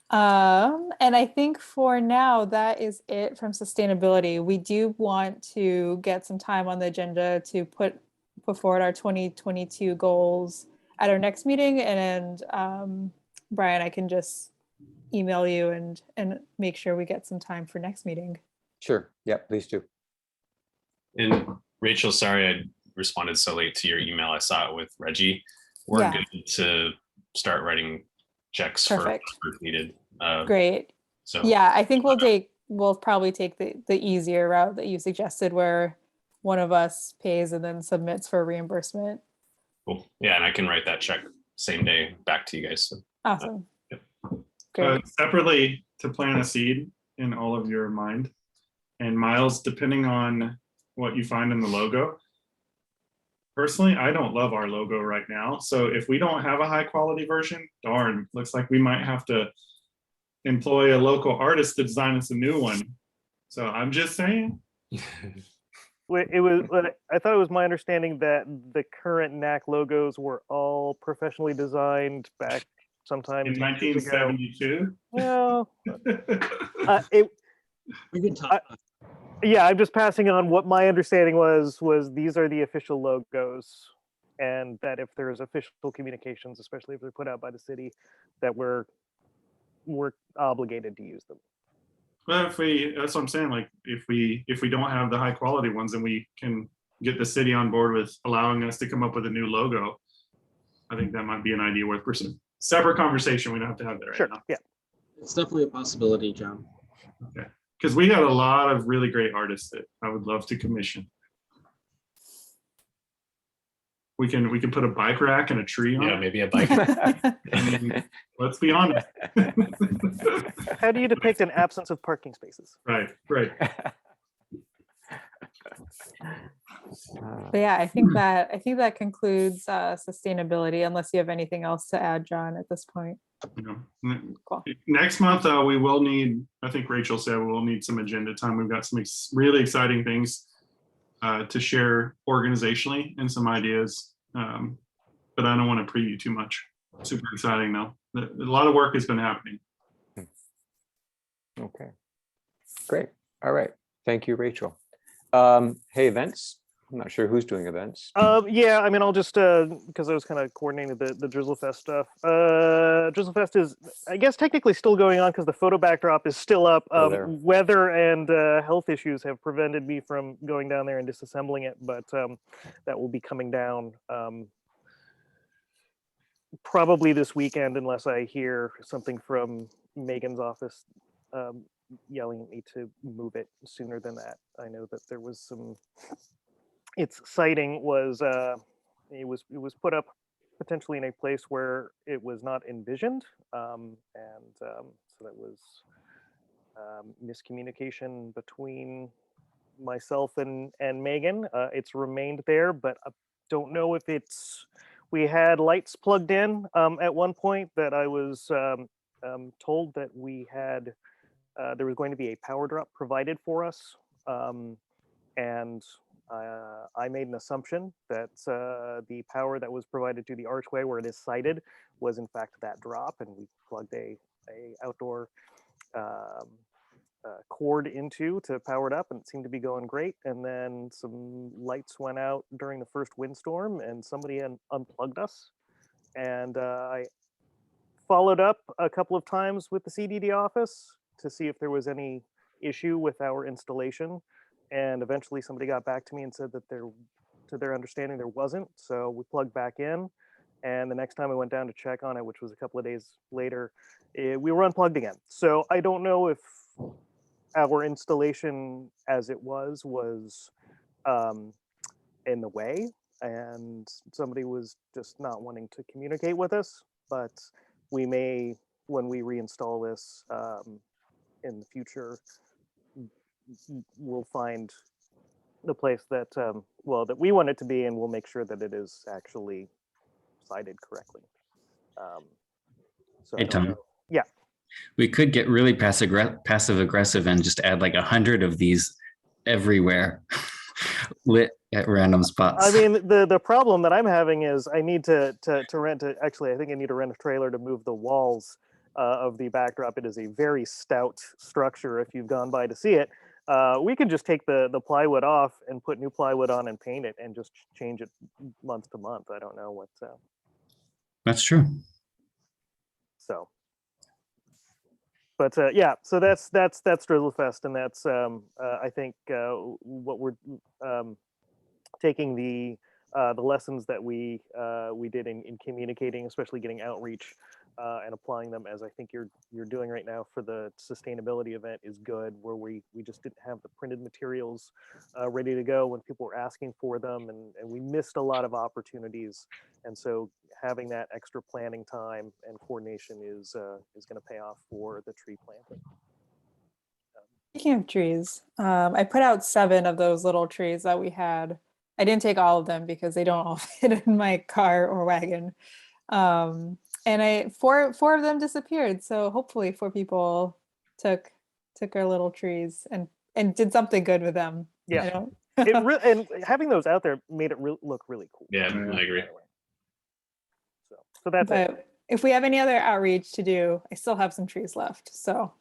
And I think for now, that is it from sustainability. We do want to get some time on the agenda to put forward our 2022 goals at our next meeting. And Brian, I can just email you and make sure we get some time for next meeting. Sure. Yeah, please do. And Rachel, sorry I responded so late to your email. I saw it with Reggie. We're Yeah. good to start writing checks Perfect. for if needed. Great. So Yeah, I think we'll probably take the easier route that you suggested, where one of us pays and then submits for reimbursement. cool. Yeah, and I can write that check same day back to you guys. So, Awesome. yep. Great. Separately, to plant a seed in all of your mind. And Miles, depending on what you find in the logo, personally, I don't love our logo right now. So if we don't have a high quality version, darn, looks like we might have to employ a local artist to design us a new one. So I'm just saying. I thought it was my understanding that the current NAC logos were all professionally designed back sometime In 10 years ago. 1972. Well, We can talk. yeah, I'm just passing on what my understanding was these are the official logos, and that if there's official communications, especially if they're put out by the city, that we're obligated to use them. Well, that's what I'm saying. Like if we don't have the high quality ones, then we can get the city on board with allowing us to come up with a new logo. I think that might be an idea worth pursuing. Separate conversation. We don't have to have that right now. Yeah. It's definitely a possibility, John. Okay. Because we got a lot of really great artists that I would love to commission. We can put a bike rack and a tree on. Yeah, maybe a bike. I mean, let's be honest. How do you depict an absence of parking spaces? Right. But yeah, I think that concludes sustainability, unless you have anything else to add, John, at this point. Cool. Next month, we will need, I think Rachel said, we'll need some agenda time. We've got some really exciting things to share organizationally and some ideas. But I don't want to preview too much. Super exciting though. A lot of work has been happening. Okay, great. All right. Thank you, Rachel. Hey, events. I'm not sure who's doing events. Yeah, I mean, I'll just because I was kind of coordinating the DrizzleFest stuff. DrizzleFest is, I guess, technically still going on because the photo backdrop is still up. Weather and health issues have prevented me from going down there and disassembling it, but that will be coming down probably this weekend, unless I hear something from Megan's office yelling at me to move it sooner than that. I know that there was some. Its sighting was it was put up potentially in a place where it was not envisioned, so that was miscommunication between myself and Megan. It's remained there, but I don't know if it's. We had lights plugged in at one point that I was told that we had. There was going to be a power drop provided for us, and I made an assumption that the power that was provided to the archway where it is sited was in fact that drop, and we plugged a outdoor cord into to power it up, and it seemed to be going great. And then some lights went out during the first windstorm, and somebody unplugged us. And I followed up a couple of times with the CDD office to see if there was any issue with our installation. And eventually somebody got back to me and said that to their understanding, there wasn't. So we plugged back in. And the next time I went down to check on it, which was a couple of days later, we were unplugged again. So I don't know if our installation as it was in the way, and somebody was just not wanting to communicate with us. But we may, when we reinstall this in the future, we'll find the place that that we want it to be, and we'll make sure that it is actually cited correctly. So Hey, Tom. yeah, we could get really passive aggressive and just add like 100 of these everywhere, lit at random spots. I mean, the problem that I'm having is I need to rent actually, I think I need to rent a trailer to move the walls of the backdrop. It is a very stout structure if you've gone by to see it. We could just take the plywood off and put new plywood on and paint it and just change it month to month. I don't know what. That's true. So, but yeah, so that's DrizzleFest, and that's I think what we're taking the lessons that we did in communicating, especially getting outreach and applying them, as I think you're doing right now for the sustainability event, is good. Where we just didn't have the printed materials ready to go when people were asking for them, and we missed a lot of opportunities. And so having that extra planning time and coordination is going to pay off for the tree planting. Speaking of trees, I put out 7 of those little trees that we had. I didn't take all of them because they don't all fit in my car or wagon. And four of them disappeared. So hopefully 4 people took our little trees and did something good with them. Yeah, and having those out there made it look really cool. Yeah, I agree. So that's it. But if we have any other outreach to do, I still have some trees left. So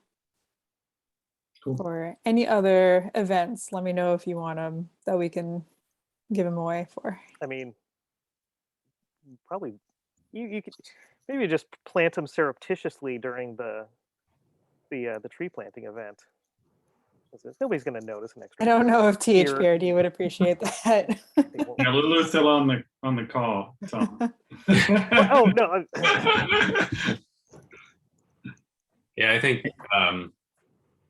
for any other events, let me know if you want them, that we can give them away for. I mean, probably you could maybe just plant them surreptitiously during the tree planting event. Nobody's going to notice an extra. I don't know if THPRD would appreciate that. Yeah, Lulu's still on the call. Tom. Oh no. Yeah, I think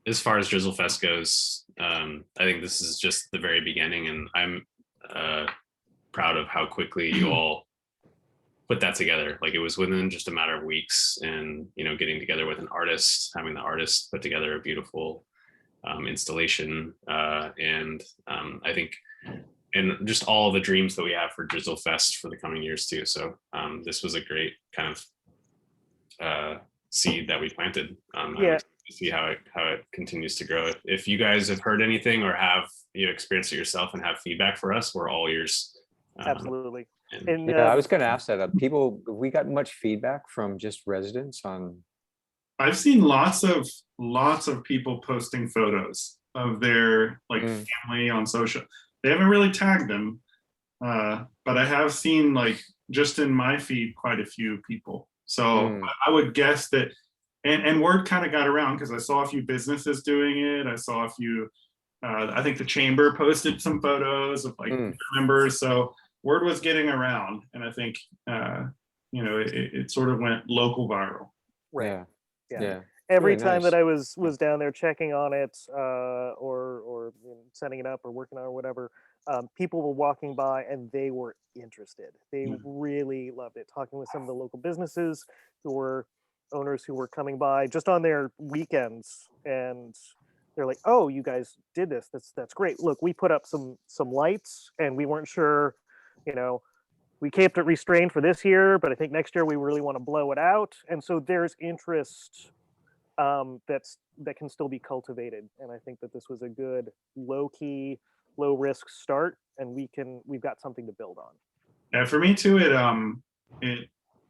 as far as DrizzleFest goes, I think this is just the very beginning, and I'm proud of how quickly you all put that together. Like, it was within just a matter of weeks, and getting together with an artist, having the artist put together a beautiful installation, and I think, and just all the dreams that we have for DrizzleFest for the coming years too. So this was a great kind of seed that we planted. Yeah. To see how it continues to grow. If you guys have heard anything or have experienced it yourself and have feedback for us, we're all ears. Absolutely. And I was going to ask that. We got much feedback from just residents on. I've seen lots of people posting photos of their family on social. They haven't really tagged them, but I have seen just in my feed quite a few people. So I would guess that, and word kind of got around because I saw a few businesses doing it. I saw a few. I think the chamber posted some photos of members. So word was getting around, and I think it sort of went local viral. Right. Yeah. Yeah. Every Really time nice. that I was down there checking on it, or setting it up or working on it or whatever, people were walking by and they were interested. They really loved it. Talking with some of the local businesses who were owners who were coming by just on their weekends, and they're like, "Oh, you guys did this. That's great. Look, we put up some lights, and we weren't sure, we kept it restrained for this year, but I think next year we really want to blow it out." And so there's interest that can still be cultivated. And I think that this was a good low-key low risk start, and we've got something to build on. Yeah, for me too, it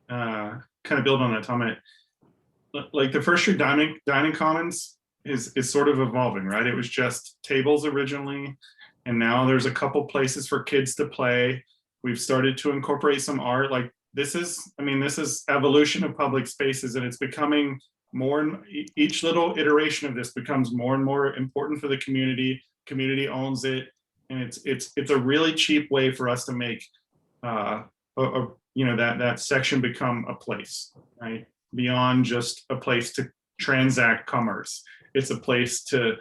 kind of build on that, Tom. Like the First Street dining commons is sort of evolving, right? It was just tables originally, and now there's a couple places for kids to play. We've started to incorporate some art. Like this is evolution of public spaces, and it's becoming more, and each little iteration of this becomes more and more important for the community. Community owns it, and it's a really cheap way for us to make that section become a place, right? Beyond just a place to transact commerce. It's a place to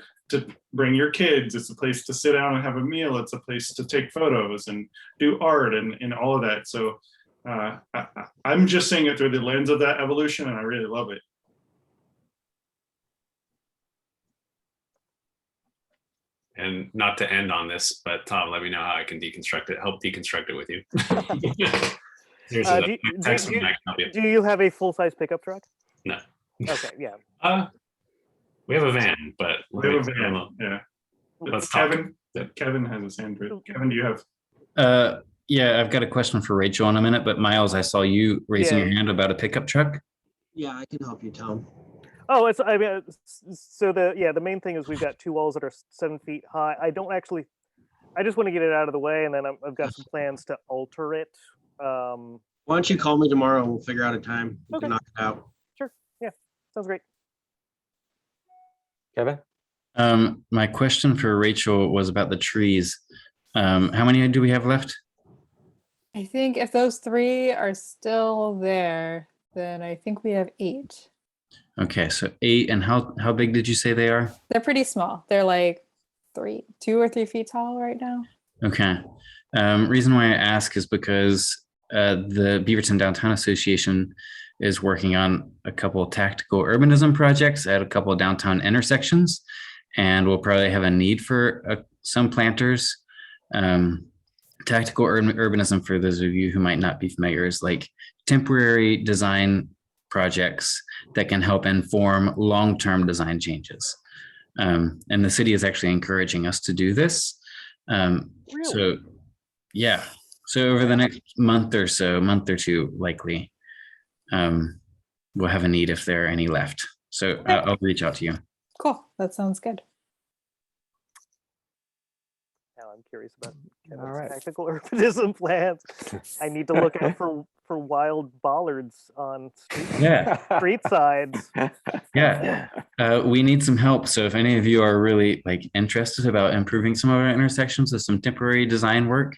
bring your kids. It's a place to sit down and have a meal. It's a place to take photos and do art and all of that. So I'm just seeing it through the lens of that evolution, and I really love it. And not to end on this, but Tom, let me know how I can help deconstruct it with you. Do you have a full-size pickup truck? No. Okay, yeah. We have a van, but We have a van, yeah. Let's talk. Kevin has his hand raised. Kevin, do you have? Yeah, I've got a question for Rachel in a minute, but Miles, I saw you raising your hand about a pickup truck. Yeah, I can help you, Tom. Oh, so the main thing is we've got two walls that are 7 feet high. I just want to get it out of the way, and then I've got some plans to alter it. Why don't you call me tomorrow and we'll figure out a time. We can knock it out. Sure. Yeah. Sounds great. Kevin? My question for Rachel was about the trees. How many do we have left? I think if those 3 are still there, then I think we have 8. Okay, so 8, and how big did you say they are? They're pretty small. They're like 2 or 3 feet tall right now. Okay. Reason why I ask is because the Beaverton Downtown Association is working on a couple of tactical urbanism projects at a couple of downtown intersections, and we'll probably have a need for some planters. Tactical urbanism, for those of you who might not be familiar, is like temporary design projects that can help inform long-term design changes. And the city is actually encouraging us to do this. So yeah, so over the next month or two, likely, we'll have a need if there are any left. So I'll reach out to you. Cool, that sounds good. Now I'm curious about tactical urbanism plans. I need to look out for wild bollards on street sides. Yeah, we need some help. So if any of you are really interested about improving some of our intersections with some temporary design work,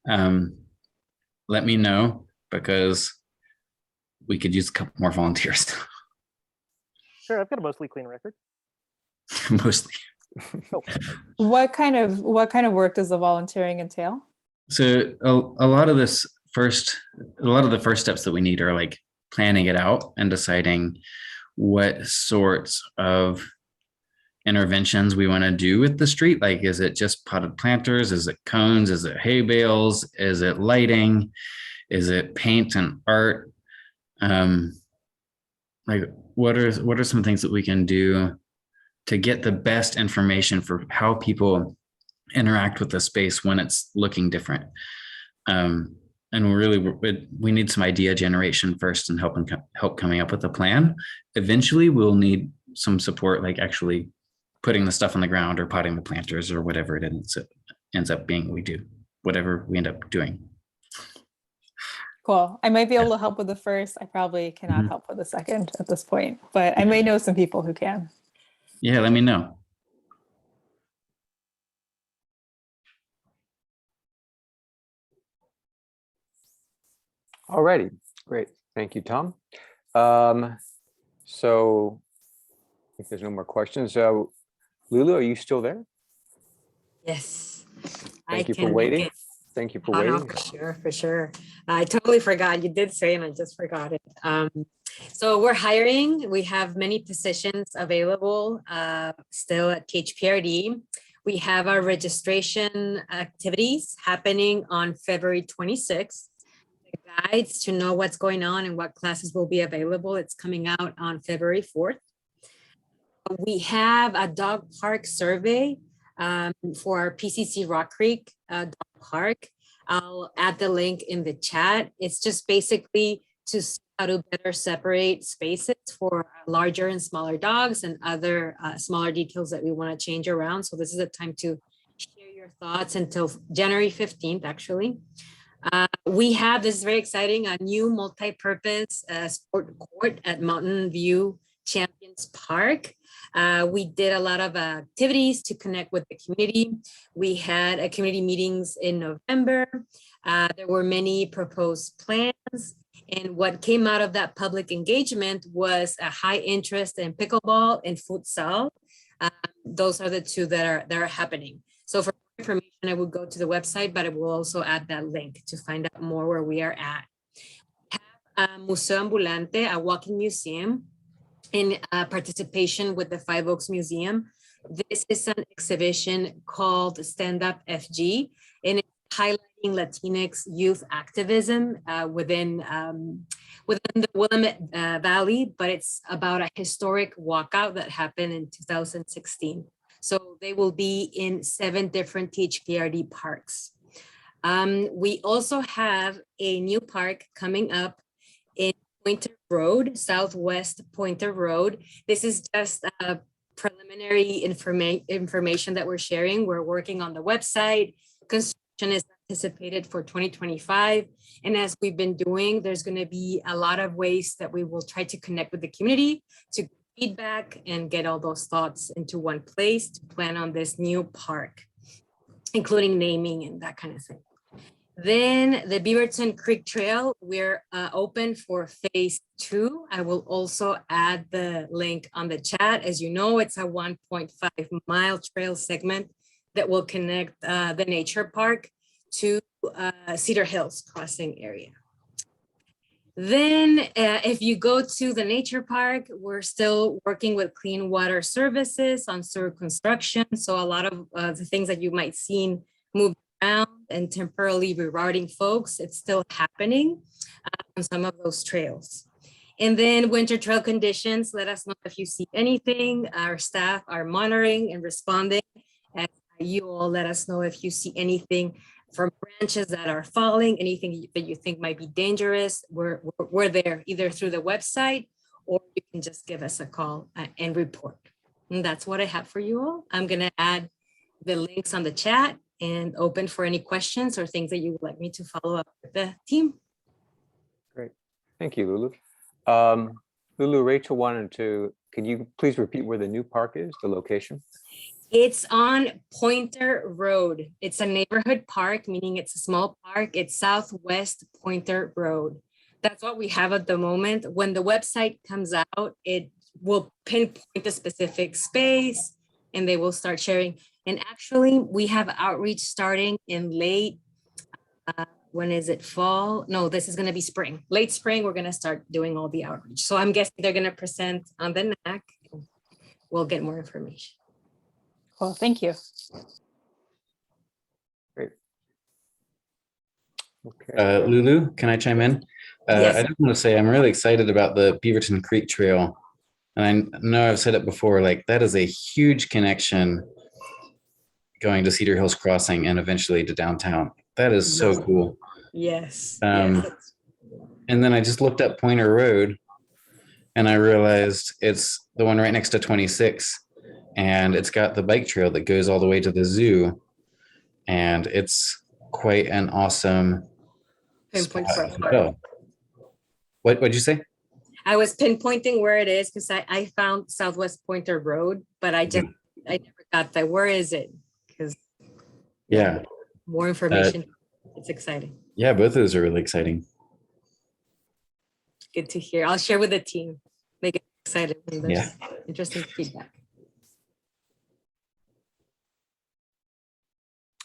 let me know, because we could use a couple more volunteers. Sure, I've got a mostly clean record. Mostly. What kind of work does the volunteering entail? So a lot of the first steps that we need are like planning it out and deciding what sorts of interventions we want to do with the street. Like, is it just potted planters? Is it cones? Is it hay bales? Is it lighting? Is it paint and art? What are some things that we can do to get the best information for how people interact with the space when it's looking different? And we need some idea generation first and help coming up with a plan. Eventually we'll need some support, like actually putting the stuff on the ground or potting the planters or whatever it ends up being. We do whatever we end up doing. Cool. I might be able to help with the first. I probably cannot help with the second at this point, but I may know some people who can. Yeah, let me know. Alrighty, great. Thank you, Tom. So if there's no more questions, Lulu, are you still there? Yes. Thank you for waiting. Thank you for waiting. No, for sure. I totally forgot. You did say, and I just forgot it. So we're hiring. We have many positions available still at THPRD. We have our registration activities happening on February 26th. The guides to know what's going on and what classes will be available. It's coming out on February 4th. We have a dog park survey for our PCC Rock Creek Dog Park. I'll add the link in the chat. It's just basically to see how to better separate spaces for larger and smaller dogs and other smaller details that we want to change around. So this is a time to share your thoughts until January 15th, actually. We have, this is very exciting, a new multi-purpose sport court at Mountain View Champions Park. We did a lot of activities to connect with the community. We had community meetings in November. There were many proposed plans. And what came out of that public engagement was a high interest in pickleball and futsal. Those are the two that are happening. So for information, I would go to the website, but I will also add that link to find out more where we are at. We have Museo Ambulante, a walking museum in participation with the Five Oaks Museum. This is an exhibition called Stand Up FG, and it's highlighting Latinx youth activism within the Willamette Valley, but it's about a historic walkout that happened in 2016. So they will be in 7 different THPRD parks. We also have a new park coming up in Pointer Road, Southwest Pointer Road. This is just a preliminary information that we're sharing. We're working on the website. Construction is anticipated for 2025. And as we've been doing, there's going to be a lot of ways that we will try to connect with the community to get feedback and get all those thoughts into one place to plan on this new park, including naming and that kind of thing. Then the Beaverton Creek Trail, we're open for phase 2. I will also add the link on the chat. As you know, it's a 1.5 mile trail segment that will connect the nature park to Cedar Hills crossing area. Then if you go to the nature park, we're still working with Clean Water Services on sewer construction. So a lot of the things that you might see move around and temporarily rerouting folks, it's still happening on some of those trails. And then winter trail conditions, let us know if you see anything. Our staff are monitoring and responding. And you all let us know if you see anything from branches that are falling, anything that you think might be dangerous. We're there either through the website or you can just give us a call and report. And that's what I have for you all. I'm gonna add the links on the chat and open for any questions or things that you would like me to follow up with the team. Great, thank you, Lulu. Lulu, Rachel wanted to, can you please repeat where the new park is, the location? It's on Pointer Road. It's a neighborhood park, meaning it's a small park. It's Southwest Pointer Road. That's what we have at the moment. When the website comes out, it will pinpoint a specific space and they will start sharing. And actually, we have outreach starting in late, when is it, fall? No, this is going to be spring. Late spring, we're going to start doing all the outreach. So I'm guessing they're going to present on the NAC. We'll get more information. Well, thank you. Great. Okay. Lulu, can I chime in? Yes. I just want to say I'm really excited about the Beaverton Creek Trail. And I know I've said it before, like that is a huge connection going to Cedar Hills Crossing and eventually to downtown. That is so cool. Yes. And then I just looked up Pointer Road and I realized it's the one right next to 26. And it's got the bike trail that goes all the way to the zoo. And it's quite an awesome spot to go. What'd you say? I was pinpointing where it is because I found Southwest Pointer Road, but I never got that. Where is it? Because yeah, more information. It's exciting. Yeah, both of those are really exciting. Good to hear. I'll share with the team. They get excited when there's interesting feedback.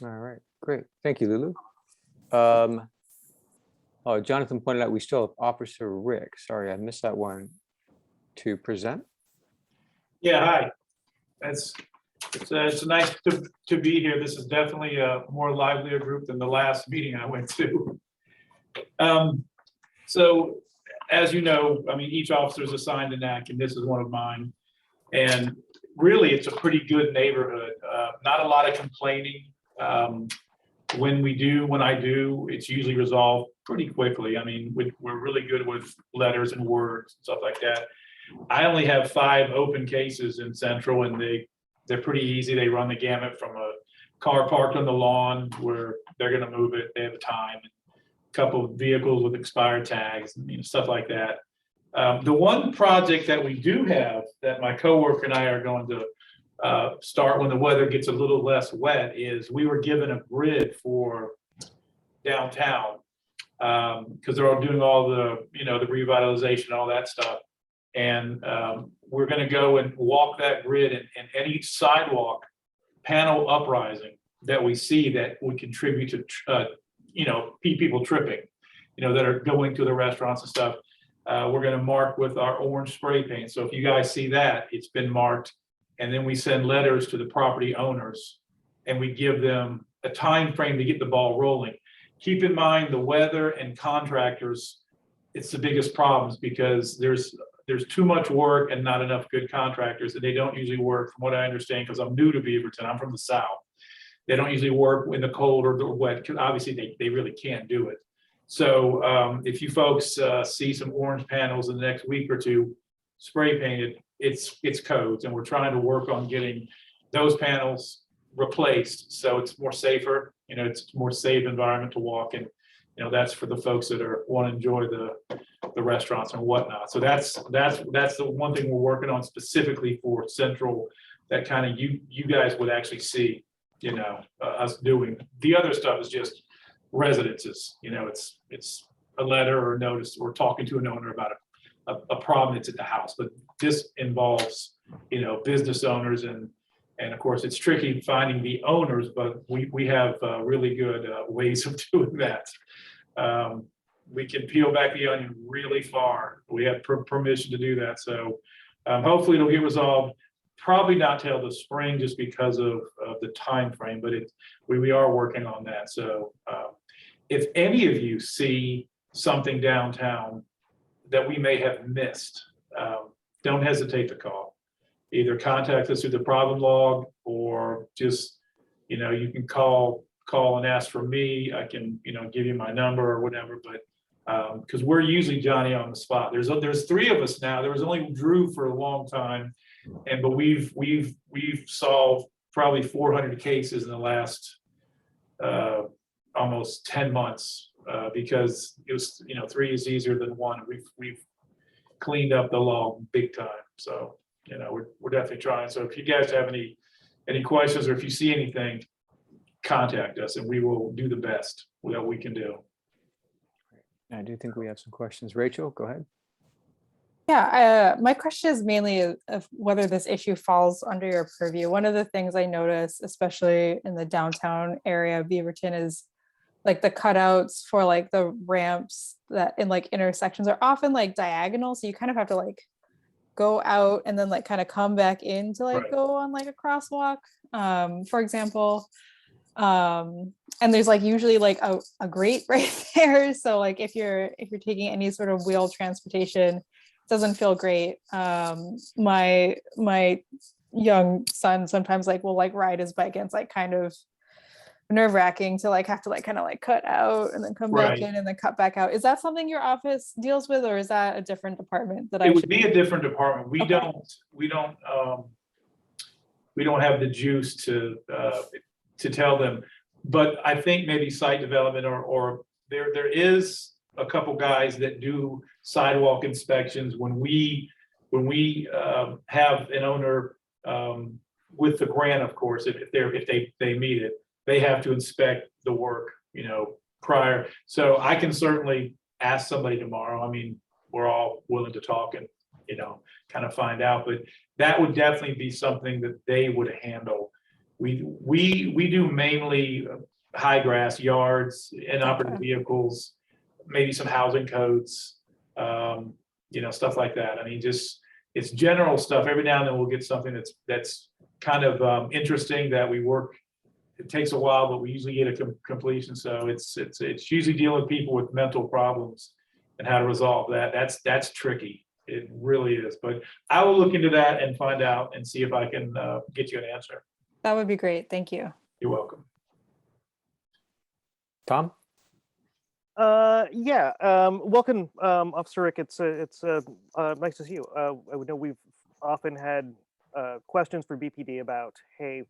All right, great. Thank you, Lulu. Oh, Jonathan pointed out we still have Officer Rick. Sorry, I missed that one to present. Yeah, hi. It's nice to be here. This is definitely a more livelier group than the last meeting I went to. So as you know, I mean, each officer is assigned a NAC, and this is one of mine. And really, it's a pretty good neighborhood. not a lot of complaining. When I do, it's usually resolved pretty quickly. I mean, we're really good with letters and words and stuff like that. I only have 5 open cases in Central, and they're pretty easy. They run the gamut from a car parked on the lawn where they're going to move it. They have time. A couple of vehicles with expired tags, stuff like that. The one project that we do have that my coworker and I are going to start when the weather gets a little less wet is we were given a grid for downtown because they're all doing all the the revitalization, all that stuff, and we're going to go and walk that grid, and any sidewalk panel uprising that we see that would contribute to people tripping, that are going to the restaurants and stuff, we're going to mark with our orange spray paint. So if you guys see that, it's been marked. And then we send letters to the property owners and we give them a time frame to get the ball rolling. Keep in mind the weather and contractors, it's the biggest problems because there's too much work and not enough good contractors, and they don't usually work, from what I understand, because I'm new to Beaverton, I'm from the South. They don't usually work in the cold or the wet, because obviously they really can't do it. So if you folks see some orange panels in the next week or two spray painted, it's codes, and we're trying to work on getting those panels replaced so it's more safer. It's a more safe environment to walk in. That's for the folks that want to enjoy the restaurants and whatnot. So that's the one thing we're working on specifically for Central that kind of you guys would actually see us doing. The other stuff is just residences. It's a letter or a notice or talking to an owner about a problem that's at the house, but this involves business owners, and of course it's tricky finding the owners, but we have really good ways of doing that. We can peel back the onion really far. We have permission to do that, so hopefully it'll get resolved. Probably not till the spring just because of the time frame, but we are working on that. So if any of you see something downtown that we may have missed, don't hesitate to call. Either contact us through the problem log, or just you can call and ask for me. I can give you my number or whatever, but because we're usually Johnny on the spot. There's 3 of us now. There was only Drew for a long time, but we've solved probably 400 cases in the last almost 10 months because it was 3 is easier than 1. We've cleaned up the log big time. So we're definitely trying. So if you guys have any questions, or if you see anything, contact us and we will do the best that we can do. I do think we have some questions. Rachel, go ahead. Yeah, my question is mainly of whether this issue falls under your purview. One of the things I notice, especially in the downtown area of Beaverton, is like the cutouts for like the ramps that in like intersections are often like diagonal. So you kind of have to like go out and then like kind of come back in to like go on like a crosswalk, for example. And there's like usually like a grate right there. So like if you're taking any sort of wheel transportation, it doesn't feel great. My young son sometimes like will like ride his bike and it's like kind of nerve-wracking to like have to like kind of like cut out and then come back in and then cut back out. Is that something your office deals with, or is that a different department that it would be a different department? We don't have the juice to tell them, but I think maybe site development or there is a couple guys that do sidewalk inspections when we have an owner with the grant, of course, if they meet it, they have to inspect the work, prior. So I can certainly ask somebody tomorrow. I mean, we're all willing to talk and, kind of find out, but that would definitely be something that they would handle. We do mainly high grass yards, inoperative vehicles, maybe some housing codes, stuff like that. I mean, just it's general stuff. Every now and then we'll get something that's kind of interesting that we work. It takes a while, but we usually get a completion. So it's usually dealing with people with mental problems and how to resolve that. That's tricky. It really is. But I will look into that and find out and see if I can get you an answer. That would be great. Thank you. You're welcome. Tom? Yeah, welcome, Officer Rick. It's nice to see you. I know we've often had questions for BPD about, hey,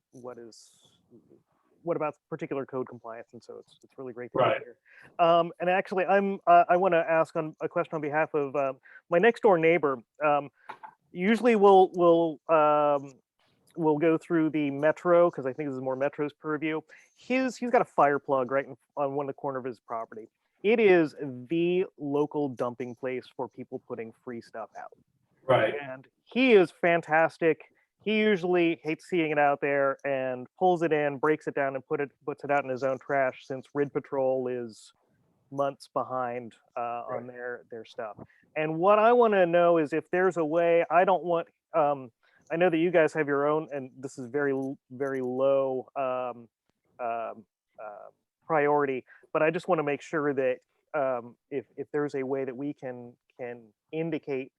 what about particular code compliance? And so it's really great to be here. And actually, I want to ask a question on behalf of my next door neighbor. Usually we'll go through the Metro, because I think this is more Metro's purview. He's got a fire plug right on one of the corner of his property. It is the local dumping place for people putting free stuff out. Right. And he is fantastic. He usually hates seeing it out there and pulls it in, breaks it down, and puts it out in his own trash, since Rid Patrol is months behind on their stuff. And what I want to know is if there's a way. I don't want. I know that you guys have your own, and this is very, very low priority. But I just want to make sure that if there's a way that we can indicate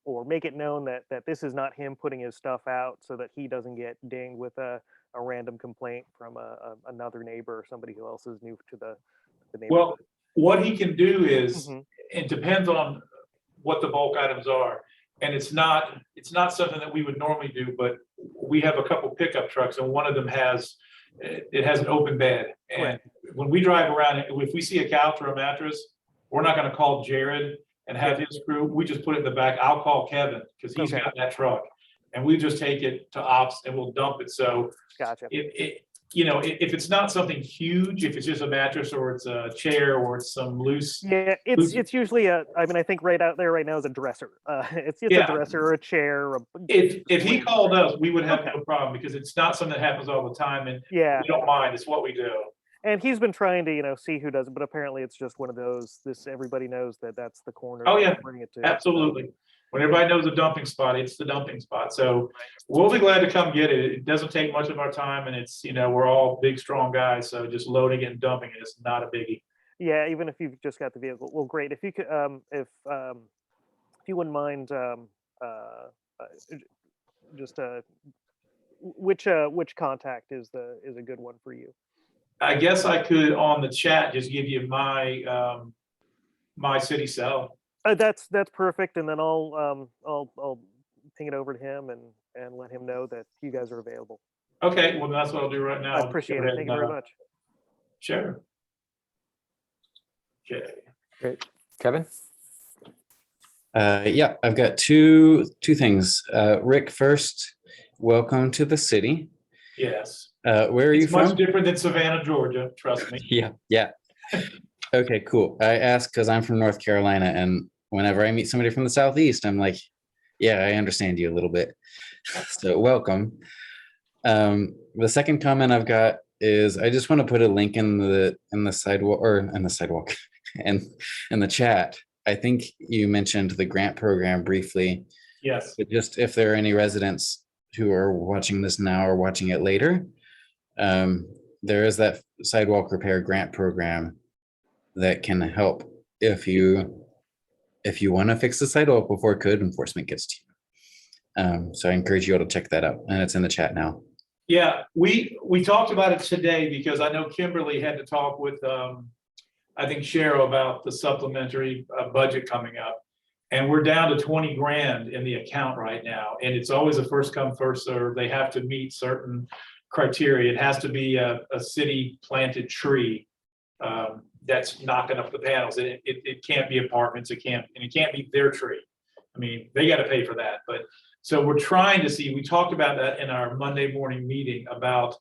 or make it known that this is not him putting his stuff out, so that he doesn't get dinged with a random complaint from another neighbor or somebody who else is new to the neighborhood. Well, what he can do is, it depends on what the bulk items are. And it's not something that we would normally do, but we have a couple pickup trucks, and one of them has an open bed. And when we drive around, if we see a couch or a mattress, we're not going to call Jared and have his crew. We just put it in the back. I'll call Kevin, because he's got that truck, and we just take it to ops and we'll dump it. So gotcha. If it's not something huge, if it's just a mattress or it's a chair or it's some loose. Yeah, it's usually I think right out there right now is a dresser. It's a dresser or a chair. If he called us, we would have no problem, because it's not something that happens all the time, and we don't mind. It's what we do. And he's been trying to see who does it, but apparently it's just one of those. Everybody knows that's the corner. Oh yeah, bring it to. Absolutely. When everybody knows a dumping spot, it's the dumping spot. So we'll be glad to come get it. It doesn't take much of our time, and it's, we're all big, strong guys. So just loading it and dumping it is not a biggie. Yeah, even if you've just got the vehicle. Well, great. If you could, if you wouldn't mind, which contact is a good one for you? I guess I could on the chat just give you my my city cell. That's perfect, and then I'll ping it over to him and let him know that you guys are available. Okay, well that's what I'll do right now. I appreciate it. Thank you very much. Sure. Okay. Great, Kevin. Yeah, I've got two things. Rick, first, welcome to the city. Yes. Where are you from? It's much different than Savannah, Georgia. Trust me. Yeah. Okay, cool. I ask because I'm from North Carolina, and whenever I meet somebody from the Southeast, I'm like, yeah, I understand you a little bit. So welcome. The second comment I've got is I just want to put a link in the sidewalk and in the chat. I think you mentioned the grant program briefly. Yes. But just if there are any residents who are watching this now or watching it later, there is that sidewalk repair grant program that can help if you want to fix the sidewalk before code enforcement gets to you. So I encourage you all to check that out, and it's in the chat now. Yeah, we talked about it today because I know Kimberly had to talk with I think Cheryl about the supplementary budget coming up, and we're down to 20 grand in the account right now, and it's always a first come first serve. They have to meet certain criteria. It has to be a city planted tree that's knocking up the panels. It can't be apartments. It can't be their tree. I mean, they got to pay for that. But so we're trying to see. We talked about that in our Monday morning meeting about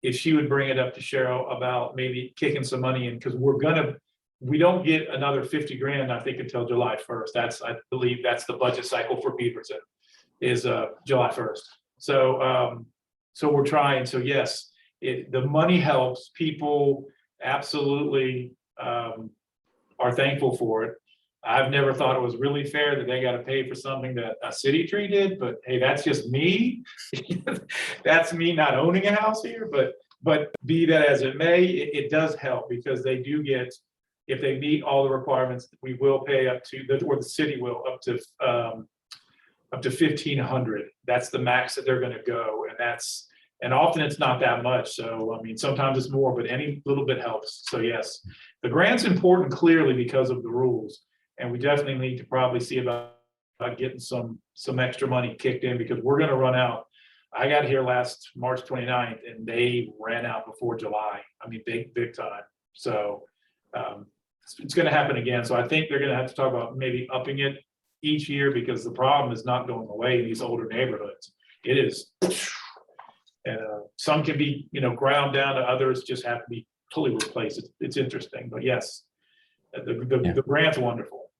if she would bring it up to Cheryl about maybe kicking some money in, because we don't get another 50 grand I think until July 1st. I believe that's the budget cycle for Beaverton is July 1st. So so we're trying. So yes, the money helps. People absolutely are thankful for it. I've never thought it was really fair that they got to pay for something that a city tree did, but hey, that's just me. That's me not owning a house here, but be that as it may, it does help because they do get, if they meet all the requirements, we will pay up to, or the city will, up to up to 1,500. That's the max that they're gonna go, and often it's not that much. So, I mean, sometimes it's more, but any little bit helps. So yes, the grant's important clearly because of the rules. And we definitely need to probably see about getting some extra money kicked in because we're gonna run out. I got here last March 29th and they ran out before July. I mean, big time. So it's gonna happen again. So I think they're gonna have to talk about maybe upping it each year because the problem is not going away in these older neighborhoods. It is. And some can be, ground down to others just have to be totally replaced. It's interesting, but yes, the grant's wonderful.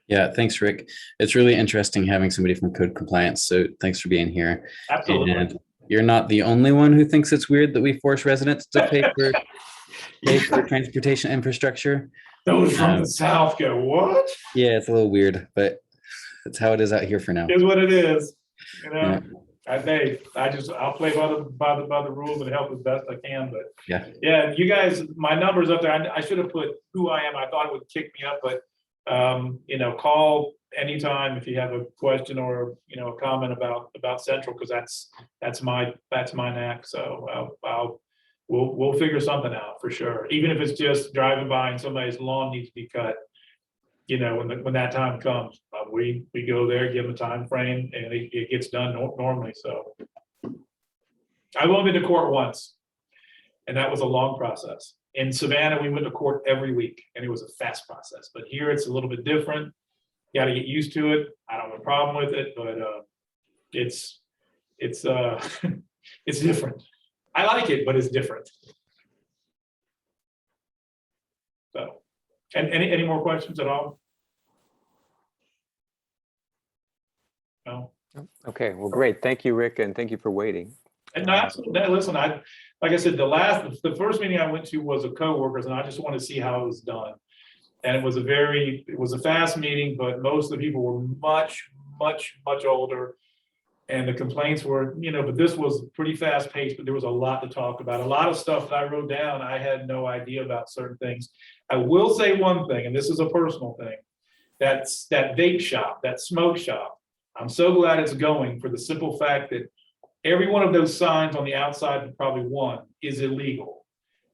Yeah, thanks, Rick. It's really interesting having somebody from code compliance. So thanks for being here. Absolutely. And you're not the only one who thinks it's weird that we force residents to pay for transportation infrastructure. Those from the South go, what? Yeah, it's a little weird, but that's how it is out here for now. Is what it is. Yeah. I'll play by the rules and help as best I can. But yeah, you guys, my number's up there. I should have put who I am. I thought it would kick me up, but call anytime if you have a question or a comment about Central because that's my NAC. So we'll figure something out for sure. Even if it's just driving by and somebody's lawn needs to be cut. When that time comes, we go there, give them a time frame, and it gets done normally. So I've only been to court once, and that was a long process. In Savannah, we went to court every week, and it was a fast process. But here, it's a little bit different. You got to get used to it. I don't have a problem with it, but it's it's different. I like it, but it's different. So. And any more questions at all? No. Okay, well, great. Thank you, Rick, and thank you for waiting. And listen, like I said, the first meeting I went to was a coworkers, and I just wanted to see how it was done. And it was a fast meeting, but most of the people were much older. And the complaints were, but this was pretty fast paced, but there was a lot to talk about. A lot of stuff that I wrote down, I had no idea about certain things. I will say one thing, and this is a personal thing, that's that vape shop, that smoke shop. I'm so glad it's going for the simple fact that every one of those signs on the outside, probably one, is illegal.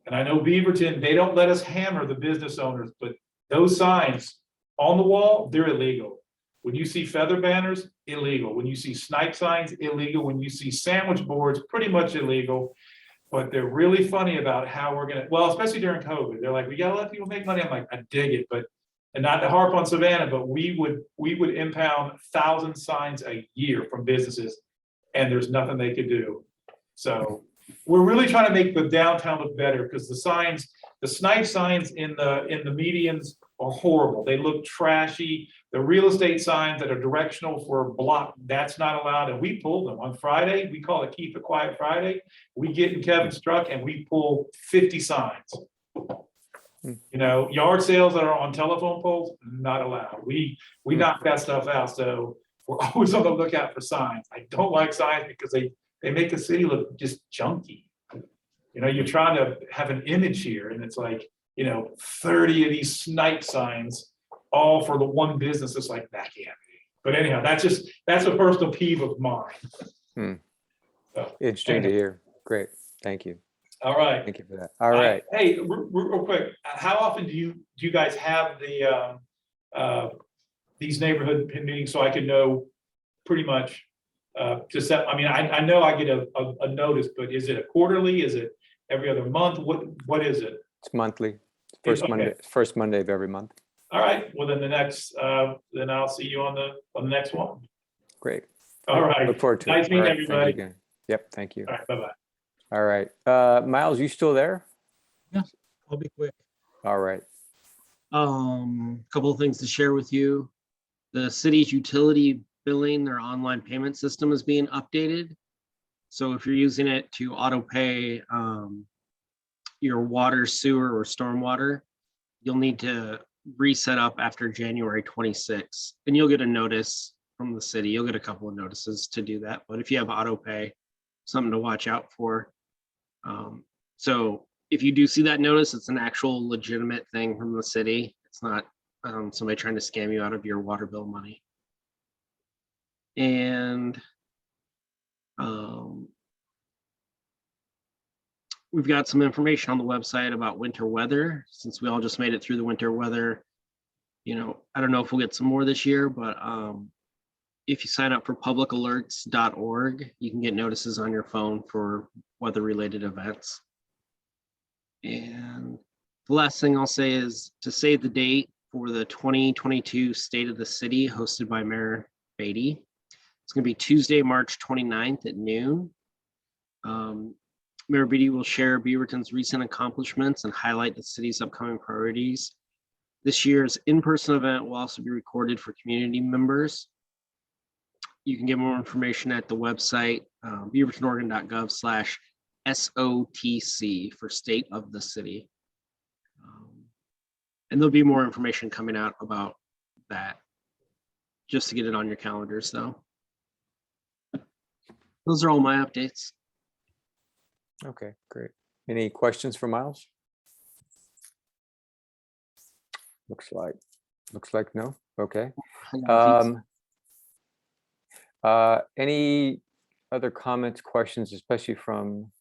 And I know Beaverton, they don't let us hammer the business owners, but those signs on the wall, they're illegal. When you see feather banners, illegal. When you see snipe signs, illegal. When you see sandwich boards, pretty much illegal. But they're really funny about how we're gonna, well, especially during COVID, they're like, we gotta let people make money. I'm like, I dig it, but, and not to harp on Savannah, but we would impound 1,000 signs a year from businesses, and there's nothing they could do. So we're really trying to make the downtown look better because the signs, the snipe signs in the medians are horrible. They look trashy. The real estate signs that are directional for a block, that's not allowed. And we pull them on Friday. We call it Keep It Quiet Friday. We get in Kevin's truck and we pull 50 signs. Yard sales that are on telephone poles, not allowed. We knock that stuff out. So we're always on the lookout for signs. I don't like signs because they make the city look just junky. You're trying to have an image here and it's like, 30 of these snipe signs all for the one business. It's like, that can't be. But anyhow, that's a personal peeve of mine. So, interesting to hear. Great. Thank you. All right. Thank you for that. All right. Hey, real quick, how often do you guys have these neighborhood meetings so I can know pretty much to set? I mean, I know I get a notice, but is it a quarterly? Is it every other month? What is it? It's monthly. First Monday of every month. All right. Well, then then I'll see you on the next one. Great. All right. Look forward to it. Nice meeting Thank everybody. you again. Yep. Thank you. All right. Bye-bye. All right. Miles, you still there? Yeah, I'll be quick. All right. Couple of things to share with you. The city's utility billing, their online payment system is being updated. So if you're using it to auto pay your water, sewer, or stormwater, you'll need to reset up after January 26th. And you'll get a notice from the city. You'll get a couple of notices to do that. But if you have auto pay, something to watch out for. So if you do see that notice, it's an actual legitimate thing from the city. It's not somebody trying to scam you out of your water bill money. And we've got some information on the website about winter weather, since we all just made it through the winter weather. You know, I don't know if we'll get some more this year, but if you sign up for publicalerts.org, you can get notices on your phone for weather-related events. And the last thing I'll say is to save the date for the 2022 State of the City hosted by Mayor Beatty. It's going to be Tuesday, March 29th at noon. Mayor Beatty will share Beaverton's recent accomplishments and highlight the city's upcoming priorities. This year's in-person event will also be recorded for community members. You can get more information at the website, beavertonoregon.gov/SOTC for State of the City. And there'll be more information coming out about that, just to get it on your calendars though. Those are all my updates. Okay, great. Any questions for Miles? Looks like no. Okay. Any other comments, questions, especially from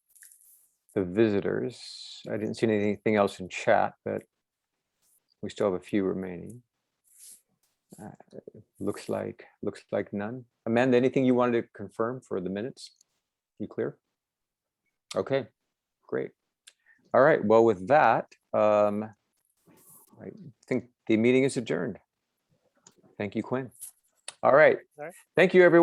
the visitors? I didn't see anything else in chat, but we still have a few remaining. Looks like none. Amanda, anything you wanted to confirm for the minutes? You clear? Okay, great. All right. Well, with that, I think the meeting is adjourned. Thank you, Quinn. All right. Thank you, everyone.